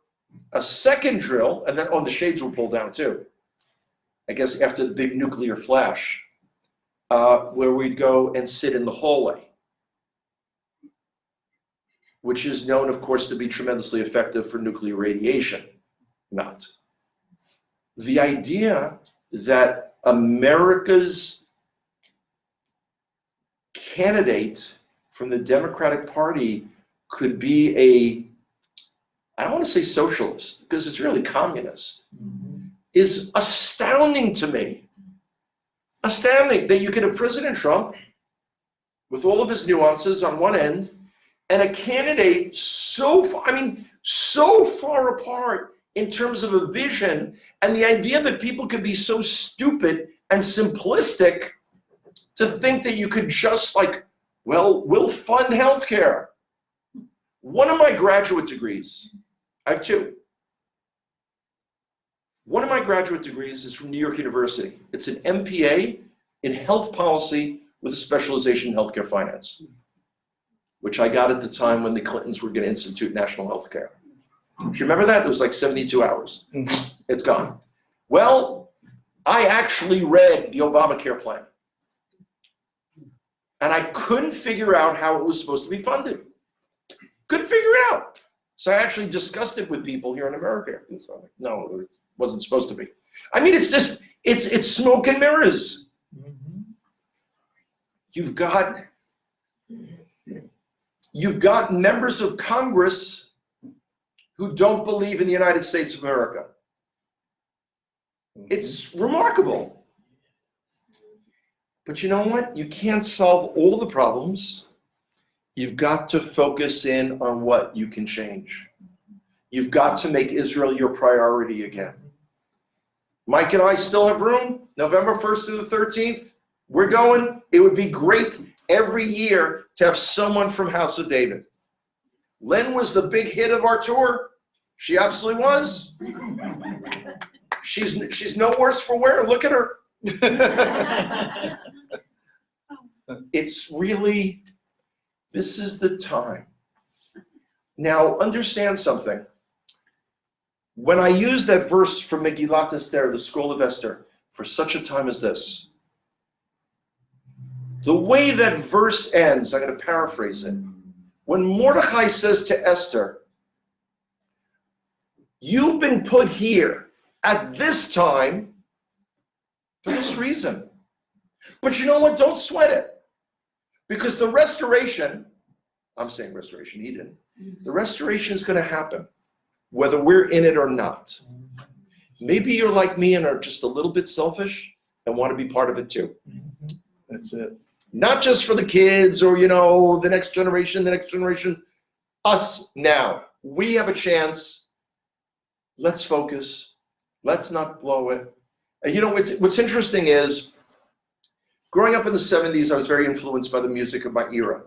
a second drill, and then the shades were pulled down too. I guess after the big nuclear flash, where we'd go and sit in the hallway, which is known, of course, to be tremendously effective for nuclear radiation. Not. The idea that America's candidate from the Democratic Party could be I don't want to say socialist, because it's really communist, is astounding to me. Astounding that you could have President Trump with all of his nuances on one end, and a candidate so far apart in terms of a vision, and the idea that people could be so stupid and simplistic to think that you could just we'll fund healthcare. One of my graduate degrees, I have two. One of my graduate degrees is from New York University. It's an MPA in health policy with a specialization in healthcare finance, which I got at the time when the Clintons were going to institute national health care. Do you remember that? It was like 72 hours. It's gone. Well, I actually read the Obamacare plan, and I couldn't figure out how it was supposed to be funded. Couldn't figure it out. So I actually discussed it with people here in America. So no, it wasn't supposed to be. I mean, it's just, it's smoke and mirrors. You've got members of Congress who don't believe in the United States of America. It's remarkable. But you know what? You can't solve all the problems. You've got to focus in on what you can change. You've got to make Israel your priority again. Mike and I still have room. November 1st through the 13th, we're going. It would be great every year to have someone from House of David. Len was the big hit of our tour. She absolutely was. She's no worse for wear. Look at her. It's really, this is the time. Now, understand something. When I use that verse from Megillat Esther, the scroll of Esther, for such a time as this, the way that verse ends, I'm going to paraphrase it. When Mordechai says to Esther, you've been put here at this time for this reason. But you know what? Don't sweat it. Because the restoration I'm saying restoration, he didn't. The restoration is going to happen, whether we're in it or not. Maybe you're like me and are just a little bit selfish and want to be part of it too. That's it. Not just for the kids or, the next generation. Us now. We have a chance. Let's focus. Let's not blow it. And what's interesting is, growing up in the 70s, I was very influenced by the music of my era.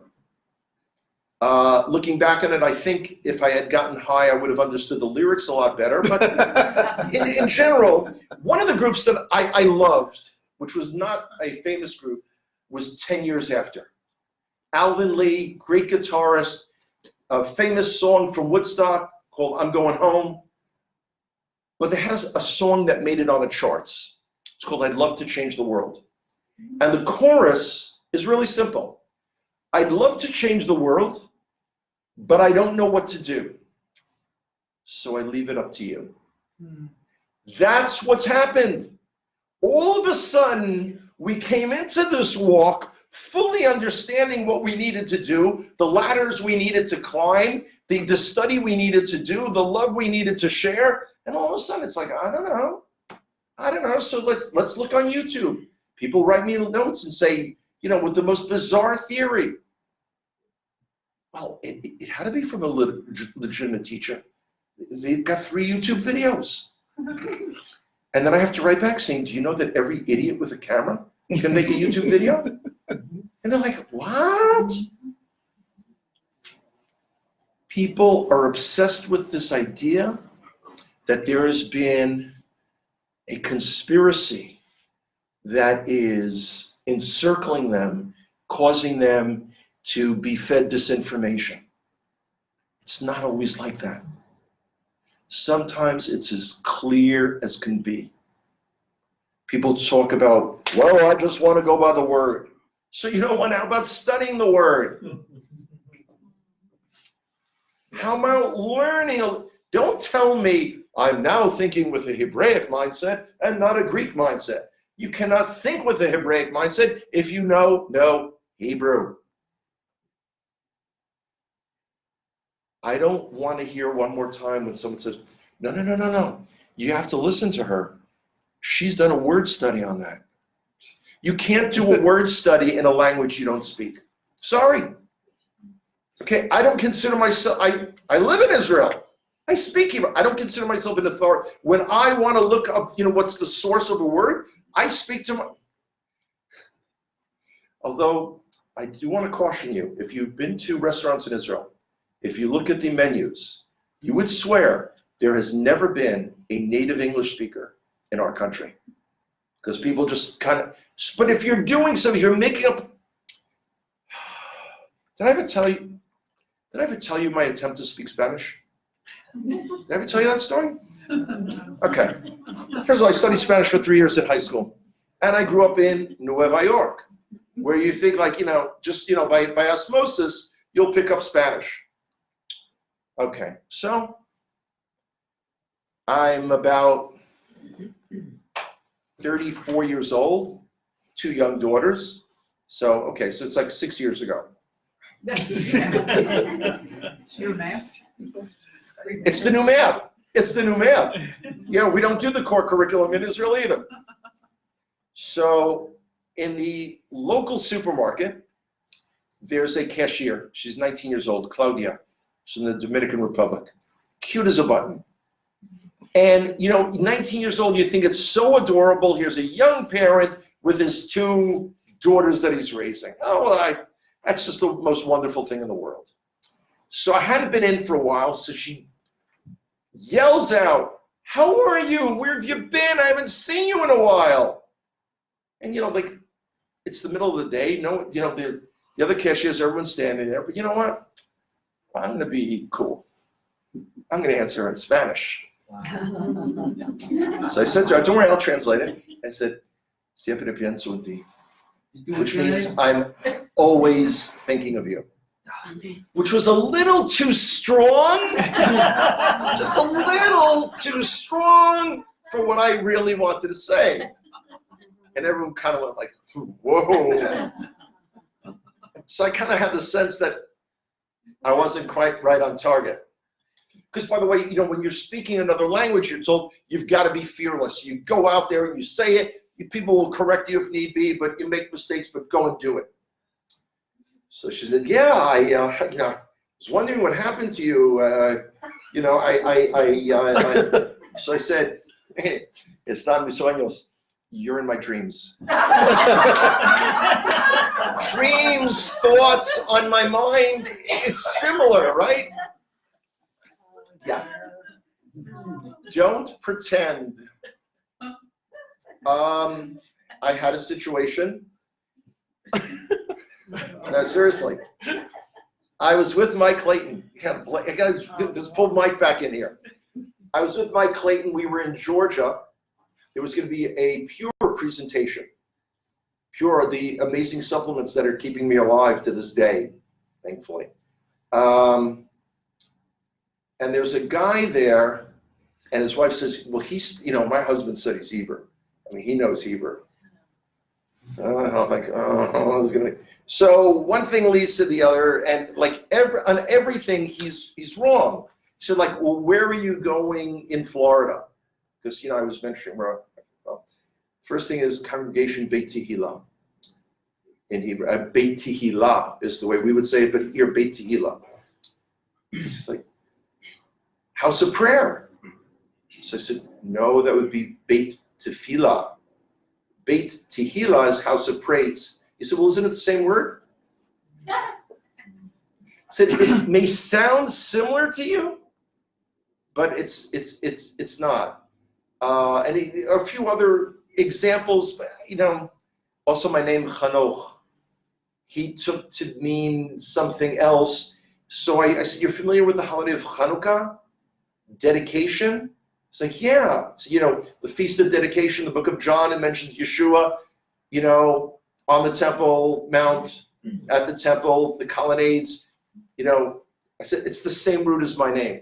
Looking back on it, I think if I had gotten high, I would have understood the lyrics a lot better. But in general, one of the groups that I loved, which was not a famous group, was 10 Years After. Alvin Lee, great guitarist, a famous song from Woodstock called I'm Going Home. But they had a song that made it on the charts. It's called I'd Love to Change the World. And the chorus is really simple. I'd love to change the world, but I don't know what to do. So I leave it up to you. That's what's happened. All of a sudden, we came into this walk fully understanding what we needed to do, the ladders we needed to climb, the study we needed to do, the love we needed to share. And all of a sudden, it's like, I don't know. So let's look on YouTube. People write me notes and say, with the most bizarre theory. Well, it had to be from a legitimate teacher. They've got 3 YouTube videos. And then I have to write back saying, do you know that every idiot with a camera can make a YouTube video? And they're like, what? People are obsessed with this idea that there has been a conspiracy that is encircling them, causing them to be fed disinformation. It's not always like that. Sometimes it's as clear as can be. People talk about, well, I just want to go by the word. So how about studying the word? How about learning? Don't tell me I'm now thinking with a Hebraic mindset and not a Greek mindset. You cannot think with a Hebraic mindset if you know no Hebrew. I don't want to hear one more time when someone says, no. You have to listen to her. She's done a word study on that. You can't do a word study in a language you don't speak. Sorry. Okay, I don't consider myself, I live in Israel. I speak Hebrew. I don't consider myself an authority. When I want to look up, what's the source of a word, I speak to my... Although, I do want to caution you, if you've been to restaurants in Israel, if you look at the menus, you would swear there has never been a native English speaker in our country. Because people just kind of... But if you're doing something, you're making up... Did I ever tell you my attempt to speak Spanish? Did I ever tell you that story? Okay. First of all, I studied Spanish for 3 years at high school. And I grew up in Nueva York, where you think by osmosis, you'll pick up Spanish. Okay, so I'm about 34 years old, 2 young daughters. So it's like 6 years ago. New math. It's the new math. Yeah, we don't do the core curriculum in Israel either. So in the local supermarket, there's a cashier. She's 19 years old, Claudia. She's in the Dominican Republic. Cute as a button. And, 19 years old, you think it's so adorable. Here's a young parent with his 2 daughters that he's raising. Oh, well, that's just the most wonderful thing in the world. So I hadn't been in for a while, so she yells out, how are you? Where have you been? I haven't seen you in a while. And, it's the middle of the day. The other cashiers, everyone's standing there. But you know what? I'm going to be cool. I'm going to answer in Spanish. So I said to her, don't worry, I'll translate it. I said, siempre pienso en ti, which means I'm always thinking of you. Which was a little too strong, just a little too strong for what I really wanted to say. And everyone kind of went like, whoa. So I kind of had the sense that I wasn't quite right on target. Because, by the way, when you're speaking another language, you're told you've got to be fearless. You go out there and you say it. People will correct you if need be, but you make mistakes, but go and do it. So she said, yeah, I was wondering what happened to you. So I said, hey, están mis sueños. You're in my dreams. Dreams, thoughts on my mind, it's similar, right? Yeah. Don't pretend. I had a situation. No, seriously. I was with Mike Clayton. Just pull Mike back in here. I was with Mike Clayton. We were in Georgia. It was going to be a Pure presentation. Pure, the amazing supplements that are keeping me alive to this day, thankfully. And there's a guy there, and his wife says, well, my husband studies Hebrew. I mean, he knows Hebrew. I'm like, oh, it's gonna. So one thing leads to the other, and like on everything, he's wrong. He said, like, well, where are you going in Florida? Because I was mentioning, well, first thing is congregation Beit Tehillah in Hebrew. Beit Tehillah is the way we would say it, but here Beit Tehillah. It's like house of prayer. So I said, no, that would be Beit Tefillah. Beit Tehillah is house of praise. He said, well, isn't it the same word? I said, it may sound similar to you, but it's not. And a few other examples, also my name Hanoch. He took to mean something else. So I said, you're familiar with the holiday of Hanukkah? Dedication? It's like, yeah. So, the Feast of Dedication, the book of John, it mentions Yeshua, on the Temple Mount, at the temple, the colonnades. I said, it's the same root as my name.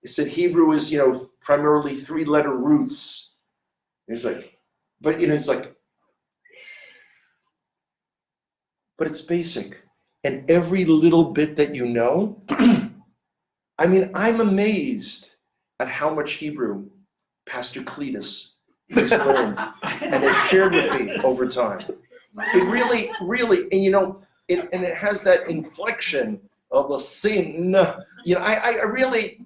It said Hebrew is, primarily 3-letter roots. It's like, but, it's like, but it's basic. And every little bit that you know, I mean, I'm amazed at how much Hebrew Pastor Cletus has learned and has shared with me over time. It really, and and it has that inflection of the sin. I really,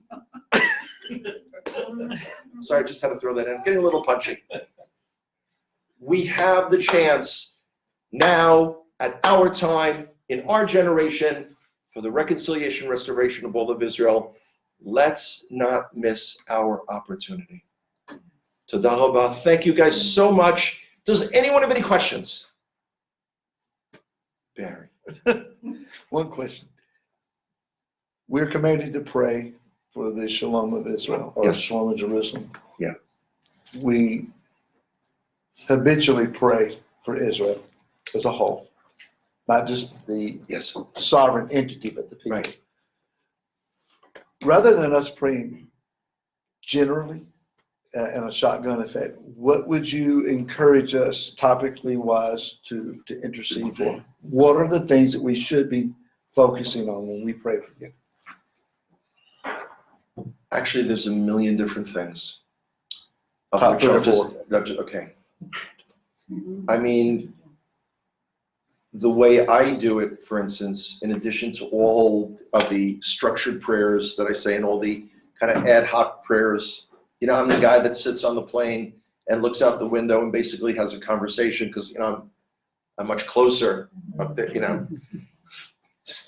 sorry, I just had to throw that in. I'm getting a little punchy. We have the chance now at our time, in our generation, for the reconciliation, restoration of all of Israel. Let's not miss our opportunity. Toda rabah. Thank you guys so much. Does anyone have any questions? Barry. One question. We're commanded to pray for the shalom of Israel, or Yes. shalom of Jerusalem. Yeah. We habitually pray for Israel as a whole, not just the Yes. sovereign entity, but the people. Right. Rather than us praying generally and a shotgun effect, what would you encourage us, topically wise, to intercede for? What are the things that we should be focusing on when we pray for you? Actually, there's a million different things. Of Top which three or I'll just, okay. I mean, the way I do it, for instance, in addition to all of the structured prayers that I say and all the kind of ad hoc prayers, I'm the guy that sits on the plane and looks out the window and basically has a conversation because, I'm much closer up there,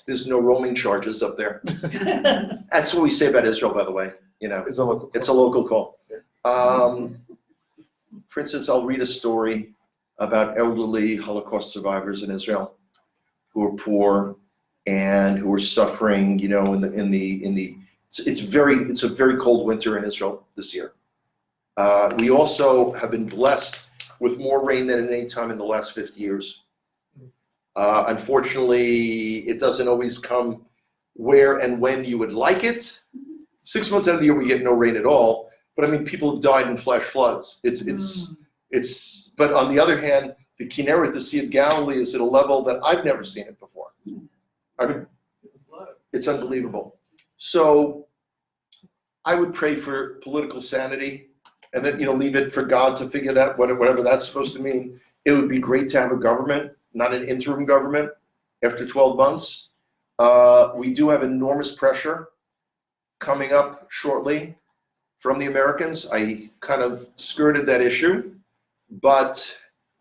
There's no roaming charges up there. That's what we say about Israel, by the way. It's a local. It's a local call. For instance, I'll read a story about elderly Holocaust survivors in Israel who are poor and who are suffering. It's a very cold winter in Israel this year. We also have been blessed with more rain than at any time in the last 50 years. Unfortunately, it doesn't always come where and when you would like it. 6 months out of the year, we get no rain at all. But I mean, people have died in flash floods. But on the other hand, the Kinneret, the Sea of Galilee, is at a level that I've never seen it before. I mean, It's unbelievable. So I would pray for political sanity and then, leave it for God to figure that, whatever that's supposed to mean. It would be great to have a government, not an interim government after 12 months. We do have enormous pressure coming up shortly from the Americans. I kind of skirted that issue, but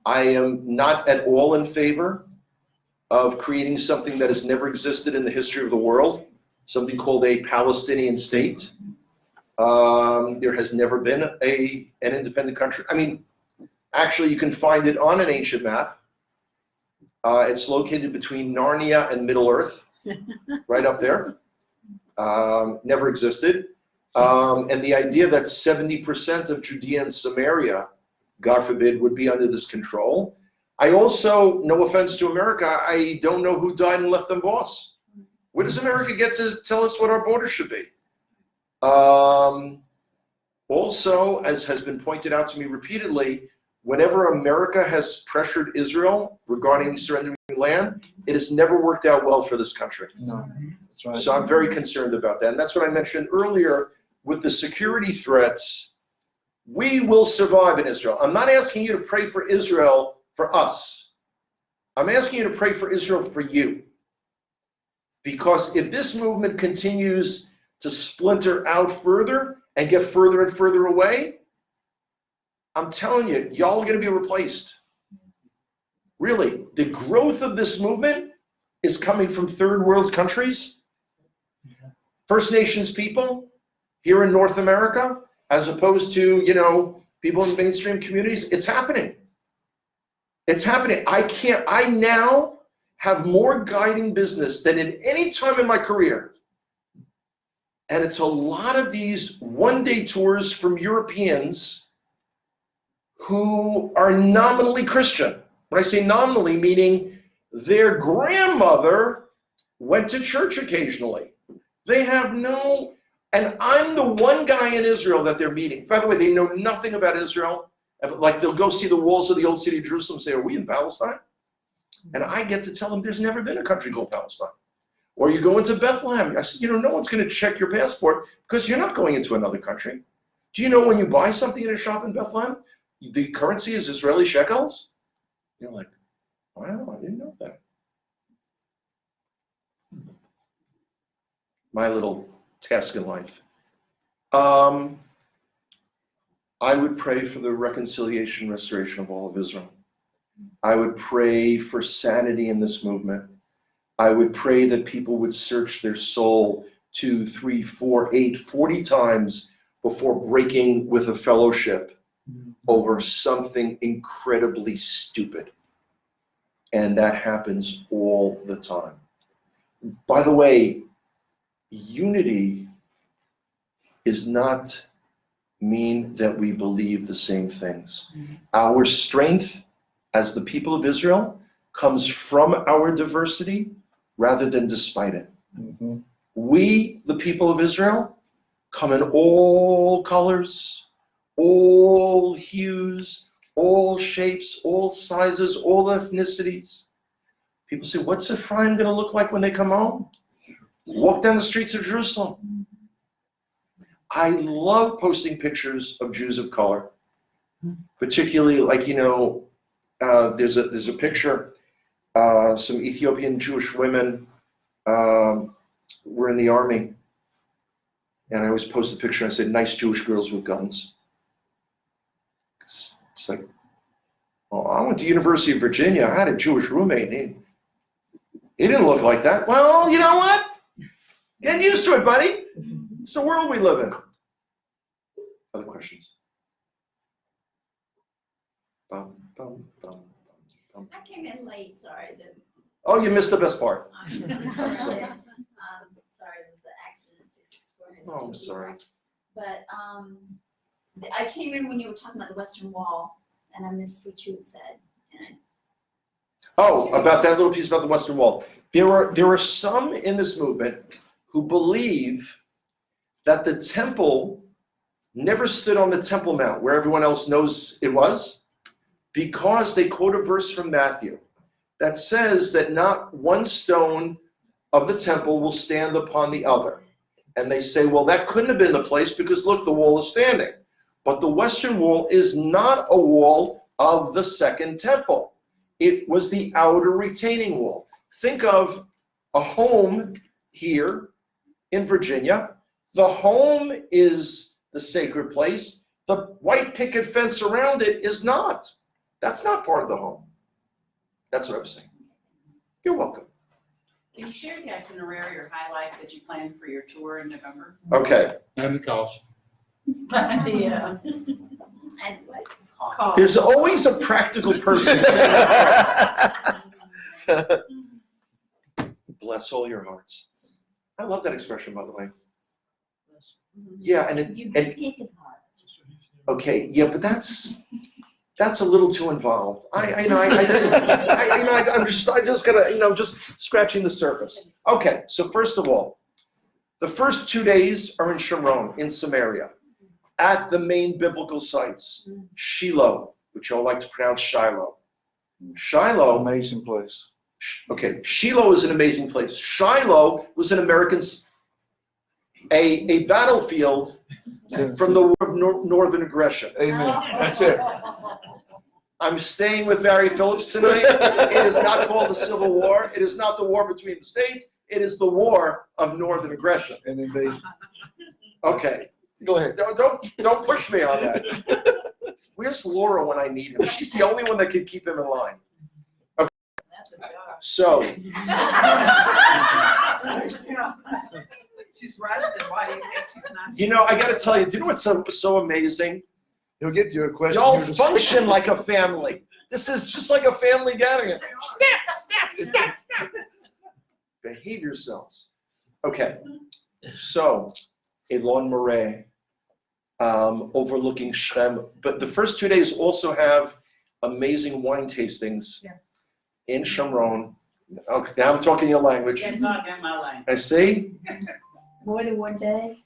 I am not at all in favor of creating something that has never existed in the history of the world, something called a Palestinian state. There has never been an independent country. I mean, actually, you can find it on an ancient map. It's located between Narnia and Middle Earth, right up there. Never existed. And the idea that 70% of Judea and Samaria, God forbid, would be under this control. I also, no offense to America, I don't know who died and left them boss. Where does America get to tell us what our borders should be? Also, as has been pointed out to me repeatedly, whenever America has pressured Israel regarding surrendering land, it has never worked out well for this country. No, that's right. So I'm very concerned about that. And that's what I mentioned earlier with the security threats. We will survive in Israel. I'm not asking you to pray for Israel for us. I'm asking you to pray for Israel for you. Because if this movement continues to splinter out further and get further and further away, I'm telling you, y'all are going to be replaced. Really, the growth of this movement is coming from third world countries, First Nations people here in North America, as opposed to, people in mainstream communities. It's happening. It's happening. I now have more guiding business than at any time in my career. And it's a lot of these one-day tours from Europeans who are nominally Christian. When I say nominally, meaning their grandmother went to church occasionally. They have no, and I'm the one guy in Israel that they're meeting. By the way, they know nothing about Israel. Like they'll go see the walls of the old city of Jerusalem and say, are we in Palestine? And I get to tell them there's never been a country called Palestine. Or you go into Bethlehem. I said, no one's going to check your passport because you're not going into another country. Do you know when you buy something in a shop in Bethlehem, the currency is Israeli shekels? You're like, wow, I didn't know that. My little task in life. I would pray for the reconciliation, restoration of all of Israel. I would pray for sanity in this movement. I would pray that people would search their soul 2, 3, 4, 8, 40 times before breaking with a fellowship over something incredibly stupid. And that happens all the time. By the way, unity is not mean that we believe the same things. Our strength as the people of Israel comes from our diversity rather than despite it. Mm-hmm. We, the people of Israel, come in all colors, all hues, all shapes, all sizes, all ethnicities. People say, what's Ephraim going to look like when they come home? Walk down the streets of Jerusalem. I love posting pictures of Jews of color, particularly like, there's a picture, some Ethiopian Jewish women were in the army, and I always post a picture and I said, nice Jewish girls with guns. It's like, well, I went to University of Virginia. I had a Jewish roommate, and he didn't look like that. Well, you know what? Get used to it, buddy. It's the world we live in. Other questions? I came in late, sorry. Oh, you missed the best part. I'm I'm sorry. sorry, it was the accident at 664. Oh, I'm sorry. But I came in when you were talking about the Western Wall, and I missed what you had said. And Oh, about that little piece about the Western Wall. There are some in this movement who believe that the temple never stood on the Temple Mount where everyone else knows it was, because they quote a verse from Matthew that says that not one stone of the temple will stand upon the other. And they say, well, that couldn't have been the place because look, the wall is standing. But the western wall is not a wall of the second temple. It was the outer retaining wall. Think of a home here in Virginia. The home is the sacred place. The white picket fence around it is not. That's not part of the home. That's what I'm saying. You're welcome. Can you share the itinerary or highlights that you planned for your tour in November? Okay. And the cost. Yeah. And what? Cost. There's always a practical person sitting up front. Bless all your hearts. I love that expression, by the way. Yeah, You and pick it hard. okay, yeah, but that's a little too involved. I'm just gonna, just scratching the surface. Okay, so first of all, the first 2 days are in Sharon, in Samaria, at the main biblical sites. Shiloh, which y'all like to pronounce Shiloh. Shiloh, Amazing place. okay, Shiloh is an amazing place. Shiloh was an a battlefield from the War of Northern Aggression. Amen. That's it. I'm staying with Barry Phillips tonight. It is not called the Civil War. It is not the war between the states. It is the War of Northern Aggression. An invasion. Okay, Go ahead. don't push me on that. Where's Laura when I need him? She's the only one that can keep him in line. That's a job. So, She's rested. Why do you think she's not? I got to tell you, do you know what's so amazing? He'll get you a question. Y'all here to- function like a family. This is just like a family gathering. Behave yourselves. Okay, so Elon Moray, overlooking Shrem. But the first 2 days also have amazing wine tastings Yes. in Sharon. Okay, now I'm talking your language. Can't talk in my language. I see. More than one day?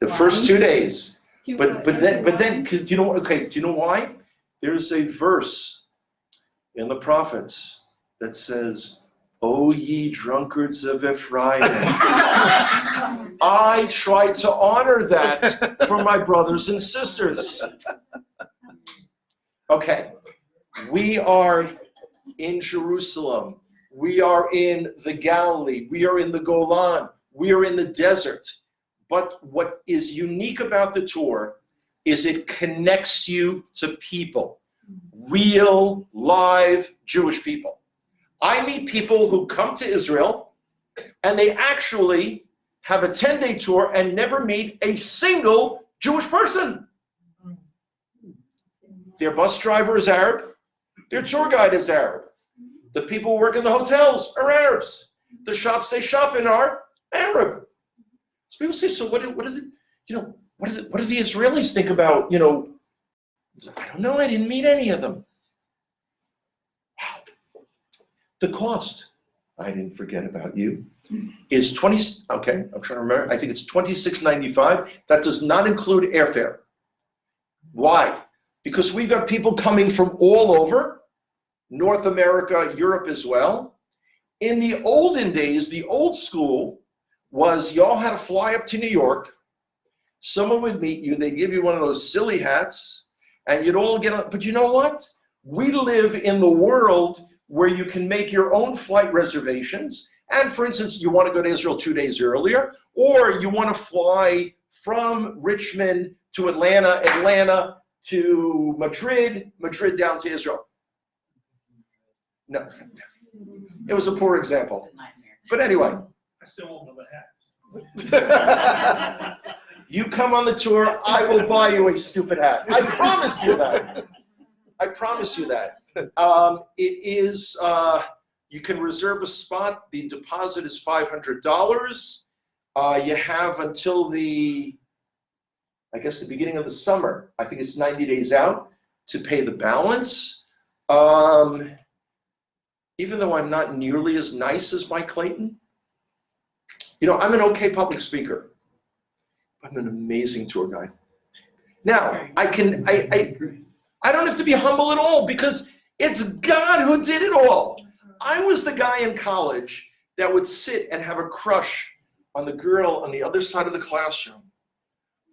The first 2 days. Two But then, wine? do you know? Okay, do you know why? There's a verse in the prophets that says, "O ye drunkards of Ephraim." I try to honor that for my brothers and sisters. Okay, we are in Jerusalem. We are in the Galilee. We are in the Golan. We are in the desert. But what is unique about the tour is it connects you to people, real, live Jewish people. I meet people who come to Israel and they actually have a 10-day tour and never meet a single Jewish person. Their bus driver is Arab. Their tour guide is Arab. The people who work in the hotels are Arabs. The shops they shop in are Arab. So people say, so what do the Israelis think about, I don't know, I didn't meet any of them. Wow. The cost, I didn't forget about you, is I'm trying to remember, I think it's $26.95. That does not include airfare. Why? Because we've got people coming from all over, North America, Europe as well. In the olden days, the old school was y'all had to fly up to New York. Someone would meet you. They'd give you one of those silly hats, and you'd all get on. But you know what? We live in the world where you can make your own flight reservations. And for instance, you want to go to Israel 2 days earlier, or you want to fly from Richmond to Atlanta, Atlanta to Madrid, Madrid down to Israel. No, it was a poor example. It's a nightmare. But anyway. I still won't know the hat. You come on the tour, I will buy you a stupid hat. I promise you that. I promise you that. It is, you can reserve a spot. The deposit is $500. You have until the beginning of the summer. I think it's 90 days out to pay the balance. Even though I'm not nearly as nice as Mike Clayton, I'm an okay public speaker. I'm an amazing tour guide. Now, I don't have to be humble at all because it's God who did it all. I was the guy in college that would sit and have a crush on the girl on the other side of the classroom.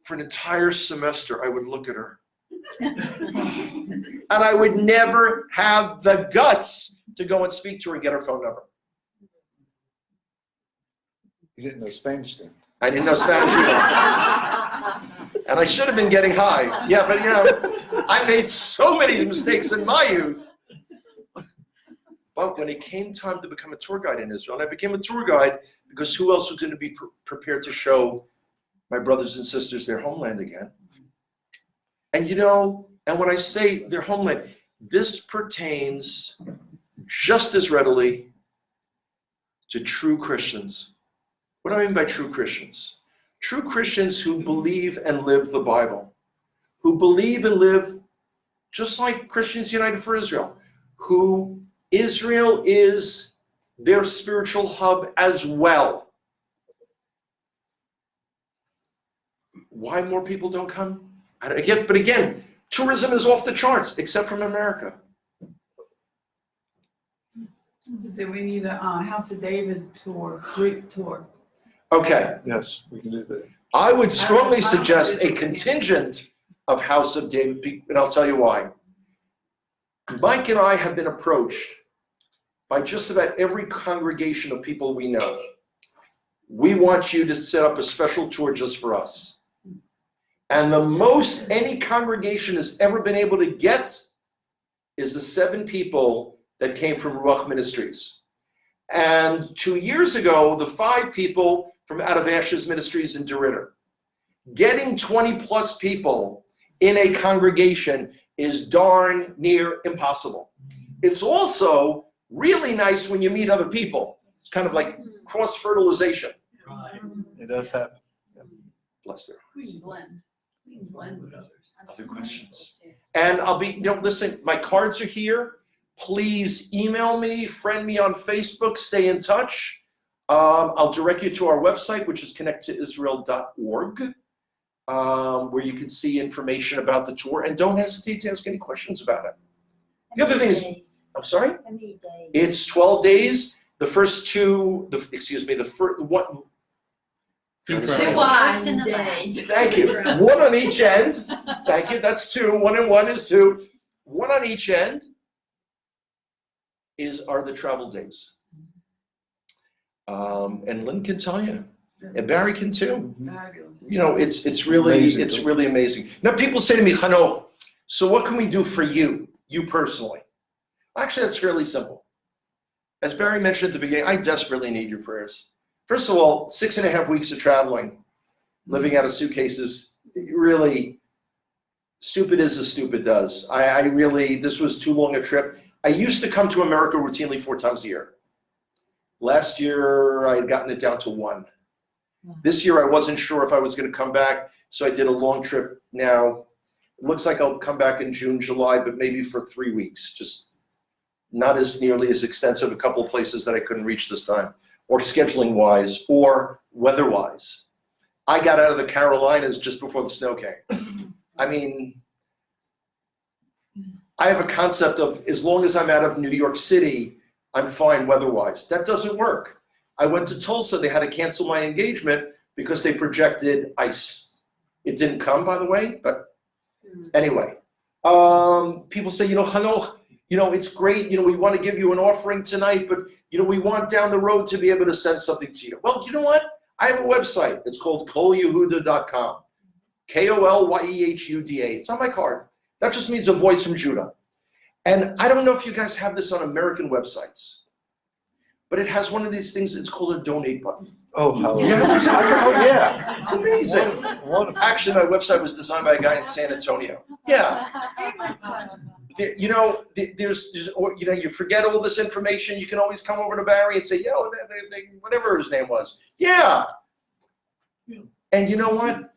For an entire semester, I would look at her. And I would never have the guts to go and speak to her and get her phone number. You didn't know Spanish then. I didn't know Spanish either. And I should have been getting high. Yeah, but I made so many mistakes in my youth. But when it came time to become a tour guide in Israel, and I became a tour guide because who else was going to be prepared to show my brothers and sisters their homeland again? And and when I say their homeland, this pertains just as readily to true Christians. What do I mean by true Christians? True Christians who believe and live the Bible, who believe and live just like Christians United for Israel, who Israel is their spiritual hub as well. Why more people don't come? But again, tourism is off the charts, except from America. So we need a House of David tour, Greek tour. Okay, Yes, we can do that. I would strongly suggest a contingent of House of David, and I'll tell you why. Mike and I have been approached by just about every congregation of people we know. We want you to set up a special tour just for us. And the most any congregation has ever been able to get is the 7 people that came from Ruach Ministries. And 2 years ago, the 5 people from Out of Ashes Ministries in DeRidder. Getting 20 plus people in a congregation is darn near impossible. It's also really nice when you meet other people. It's kind of like cross-fertilization. Right. It does happen. Bless their We hearts. can blend. We can blend with others. Other questions? And I'll be, listen, my cards are here. Please email me, friend me on Facebook, stay in touch. I'll direct you to our website, which is connecttoisrael.org, where you can see information about the tour. And don't hesitate to ask any questions about it. The other thing is, I'm sorry? How many days? It's 12 days. The first two, the first one. First and the Day. last. Thank you. One on each end. Thank you. That's 2. 1 and 1 is 2. One on each end are the travel days. And Lynn can tell you, and Barry can too. Fabulous. It's really Amazing. it's really amazing. Now people say to me, Hanoch, so what can we do for you personally? Actually, that's fairly simple. As Barry mentioned at the beginning, I desperately need your prayers. First of all, 6.5 weeks of traveling, living out of suitcases, really, stupid is as stupid does. I really, this was too long a trip. I used to come to America routinely 4 times a year. Last year, I had gotten it down to 1. This year, I wasn't sure if I was going to come back, so I did a long trip now. It looks like I'll come back in June, July, but maybe for 3 weeks, just not as nearly as extensive, a couple of places that I couldn't reach this time, or scheduling-wise, or weather-wise. I got out of the Carolinas just before the snow came. I mean, I have a concept of as long as I'm out of New York City, I'm fine weather-wise. That doesn't work. I went to Tulsa. They had to cancel my engagement because they projected ice. It didn't come, by the way, but anyway. People say, Hanoch, it's great. We want to give you an offering tonight, but, we want down the road to be able to send something to you. Well, you know what? I have a website. It's called kolyehuda.com. KOLYEHUDA. It's on my card. That just means a voice from Judah. And I don't know if you guys have this on American websites, but it has one of these things. It's called a donate button. Oh, hallelujah. Yeah. It's amazing. Wonderful. Actually, my website was designed by a guy in San Antonio. Yeah. You forget all this information. You can always come over to Barry and say, whatever his name was. Yeah. And you know what?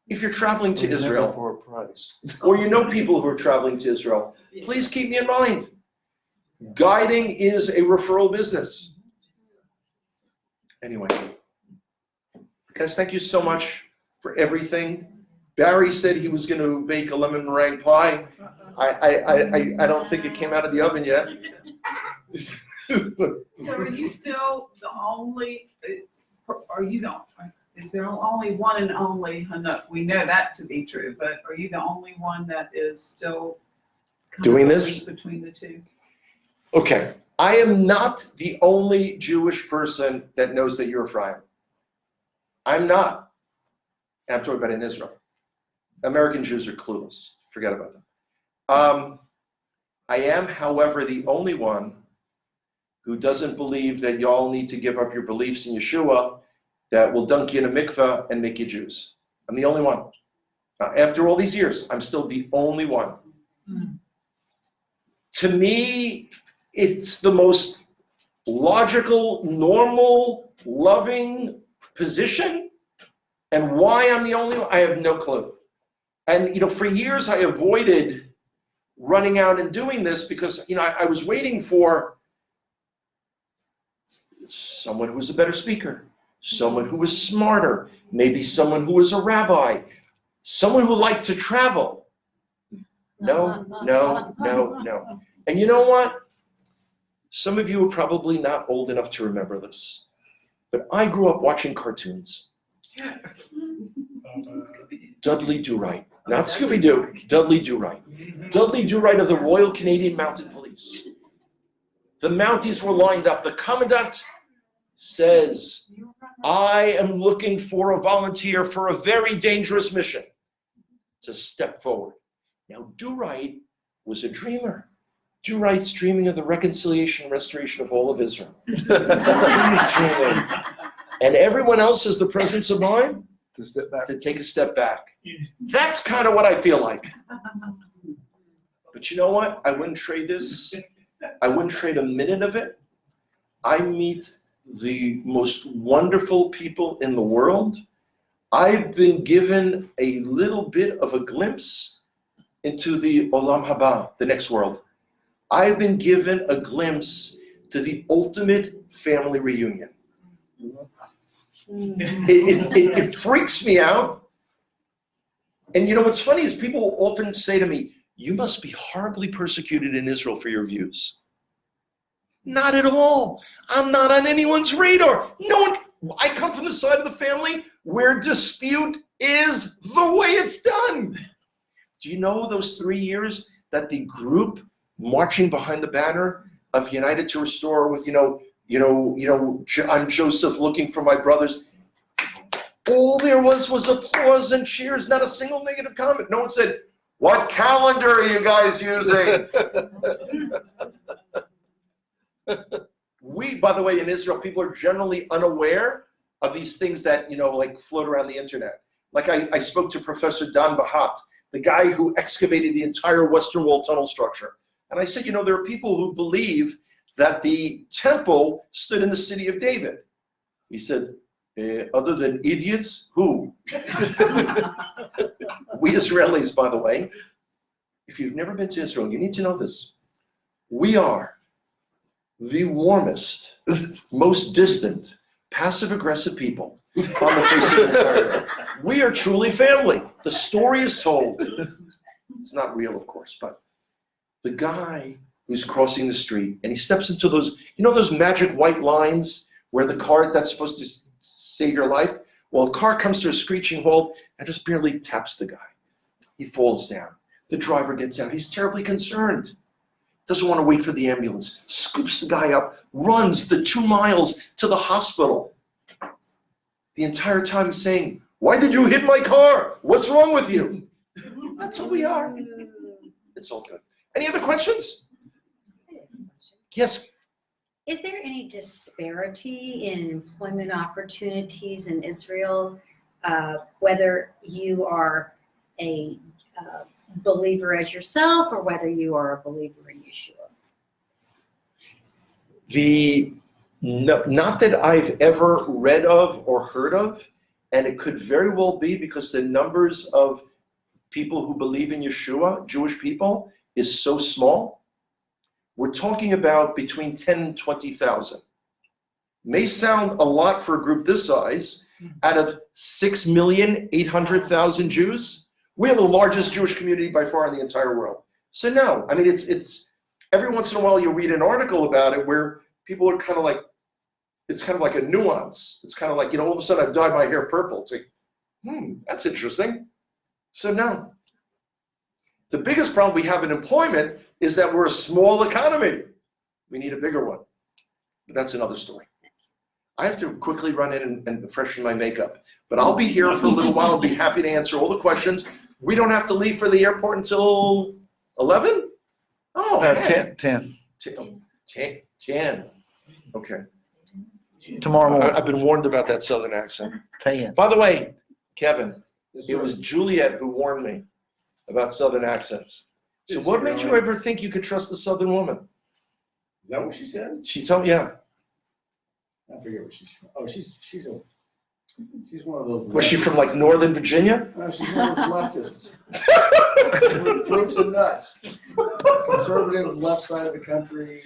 If you're traveling to Israel, For a price. or people who are traveling to Israel, please keep me in mind. Guiding is a referral business. Anyway, guys, thank you so much for everything. Barry said he was going to bake a lemon meringue pie. I don't think it came out of the oven yet. So are you still the only, is there only one and only Hanoch? We know that to be true, but are you the only one that is still kind Doing of a this? link between the two? Okay, I am not the only Jewish person that knows that you're Ephraim. I'm not. I'm talking about in Israel. American Jews are clueless. Forget about them. I am, however, the only one who doesn't believe that y'all need to give up your beliefs in Yeshua that will dunk you in a mikveh and make you Jews. I'm the only one. After all these years, I'm still the only one. Mm. To me, it's the most logical, normal, loving position. And why I'm the only one, I have no clue. And, for years I avoided running out and doing this because, I was waiting for someone who was a better speaker, someone who was smarter, maybe someone who was a rabbi, someone who liked to travel. No. And you know what? Some of you are probably not old enough to remember this, but I grew up watching cartoons. Dudley Do-Right, not Scooby-Doo, Dudley Do-Right. Dudley Do-Right of the Royal Canadian Mounted Police. The Mounties were lined up. The commandant says, I am looking for a volunteer for a very dangerous mission. To step forward. Now, Do-Right was a dreamer. Do-Right's dreaming of the reconciliation and restoration of all of Israel. He's dreaming. And everyone else has the presence of mind To step back. to take a step back. That's kind of what I feel like. But you know what? I wouldn't trade this. I wouldn't trade a minute of it. I meet the most wonderful people in the world. I've been given a little bit of a glimpse into the Olam Haba, the next world. I've been given a glimpse to the ultimate family reunion. It freaks me out. And what's funny is people often say to me, you must be horribly persecuted in Israel for your views. Not at all. I'm not on anyone's radar. No one. I come from the side of the family where dispute is the way it's done. Do you know those 3 years that the group marching behind the banner of United to Restore with, I'm Joseph looking for my brothers. All there was applause and cheers, not a single negative comment. No one said, what calendar are you guys using? By the way, in Israel, people are generally unaware of these things that, float around the internet. Like I spoke to Professor Dan Bahat, the guy who excavated the entire Western Wall tunnel structure. And I said, there are people who believe that the temple stood in the city of David. He said, other than idiots, who? We Israelis, by the way, if you've never been to Israel, you need to know this. We are the warmest, most distant, passive-aggressive people on the face of the entire earth. We are truly family. The story is told. It's not real, of course, but the guy who's crossing the street and he steps into those, those magic white lines where the car that's supposed to save your life? Well, a car comes to a screeching halt and just barely taps the guy. He falls down. The driver gets out. He's terribly concerned. Doesn't want to wait for the ambulance. Scoops the guy up, runs the 2 miles to the hospital. The entire time saying, why did you hit my car? What's wrong with you? That's who we are. It's all good. Any other questions? Yes. Is there any disparity in employment opportunities in Israel, whether you are a believer as yourself or whether you are a believer in Yeshua? Not that I've ever read of or heard of, and it could very well be because the numbers of people who believe in Yeshua, Jewish people, is so small. We're talking about between 10 and 20,000. May sound a lot for a group this size. Out of 6,800,000 Jews, we are the largest Jewish community by far in the entire world. So no, I mean, it's every once in a while you read an article about it where people are kind of like, it's kind of like a nuance. It's kind of like, all of a sudden I've dyed my hair purple. It's like, that's interesting. So no. The biggest problem we have in employment is that we're a small economy. We need a bigger one. But that's another story. I have to quickly run in and freshen my makeup. But I'll be here for a little while. I'll be happy to answer all the questions. We don't have to leave for the airport until 11? Oh, hey. 10. 10. Okay. Tomorrow morning. I've been warned about that Southern accent. 10. By the way, Kevin, Yes, it sir. was Juliet who warned me about Southern accents. So Did what she made you really? ever think you could trust a Southern woman? Is that what she said? She told, yeah. I forget what she's from. Oh, she's one of those. Was she from like Northern Virginia? No, she's one of those leftists. Fruits and nuts. Conservative left side of the country.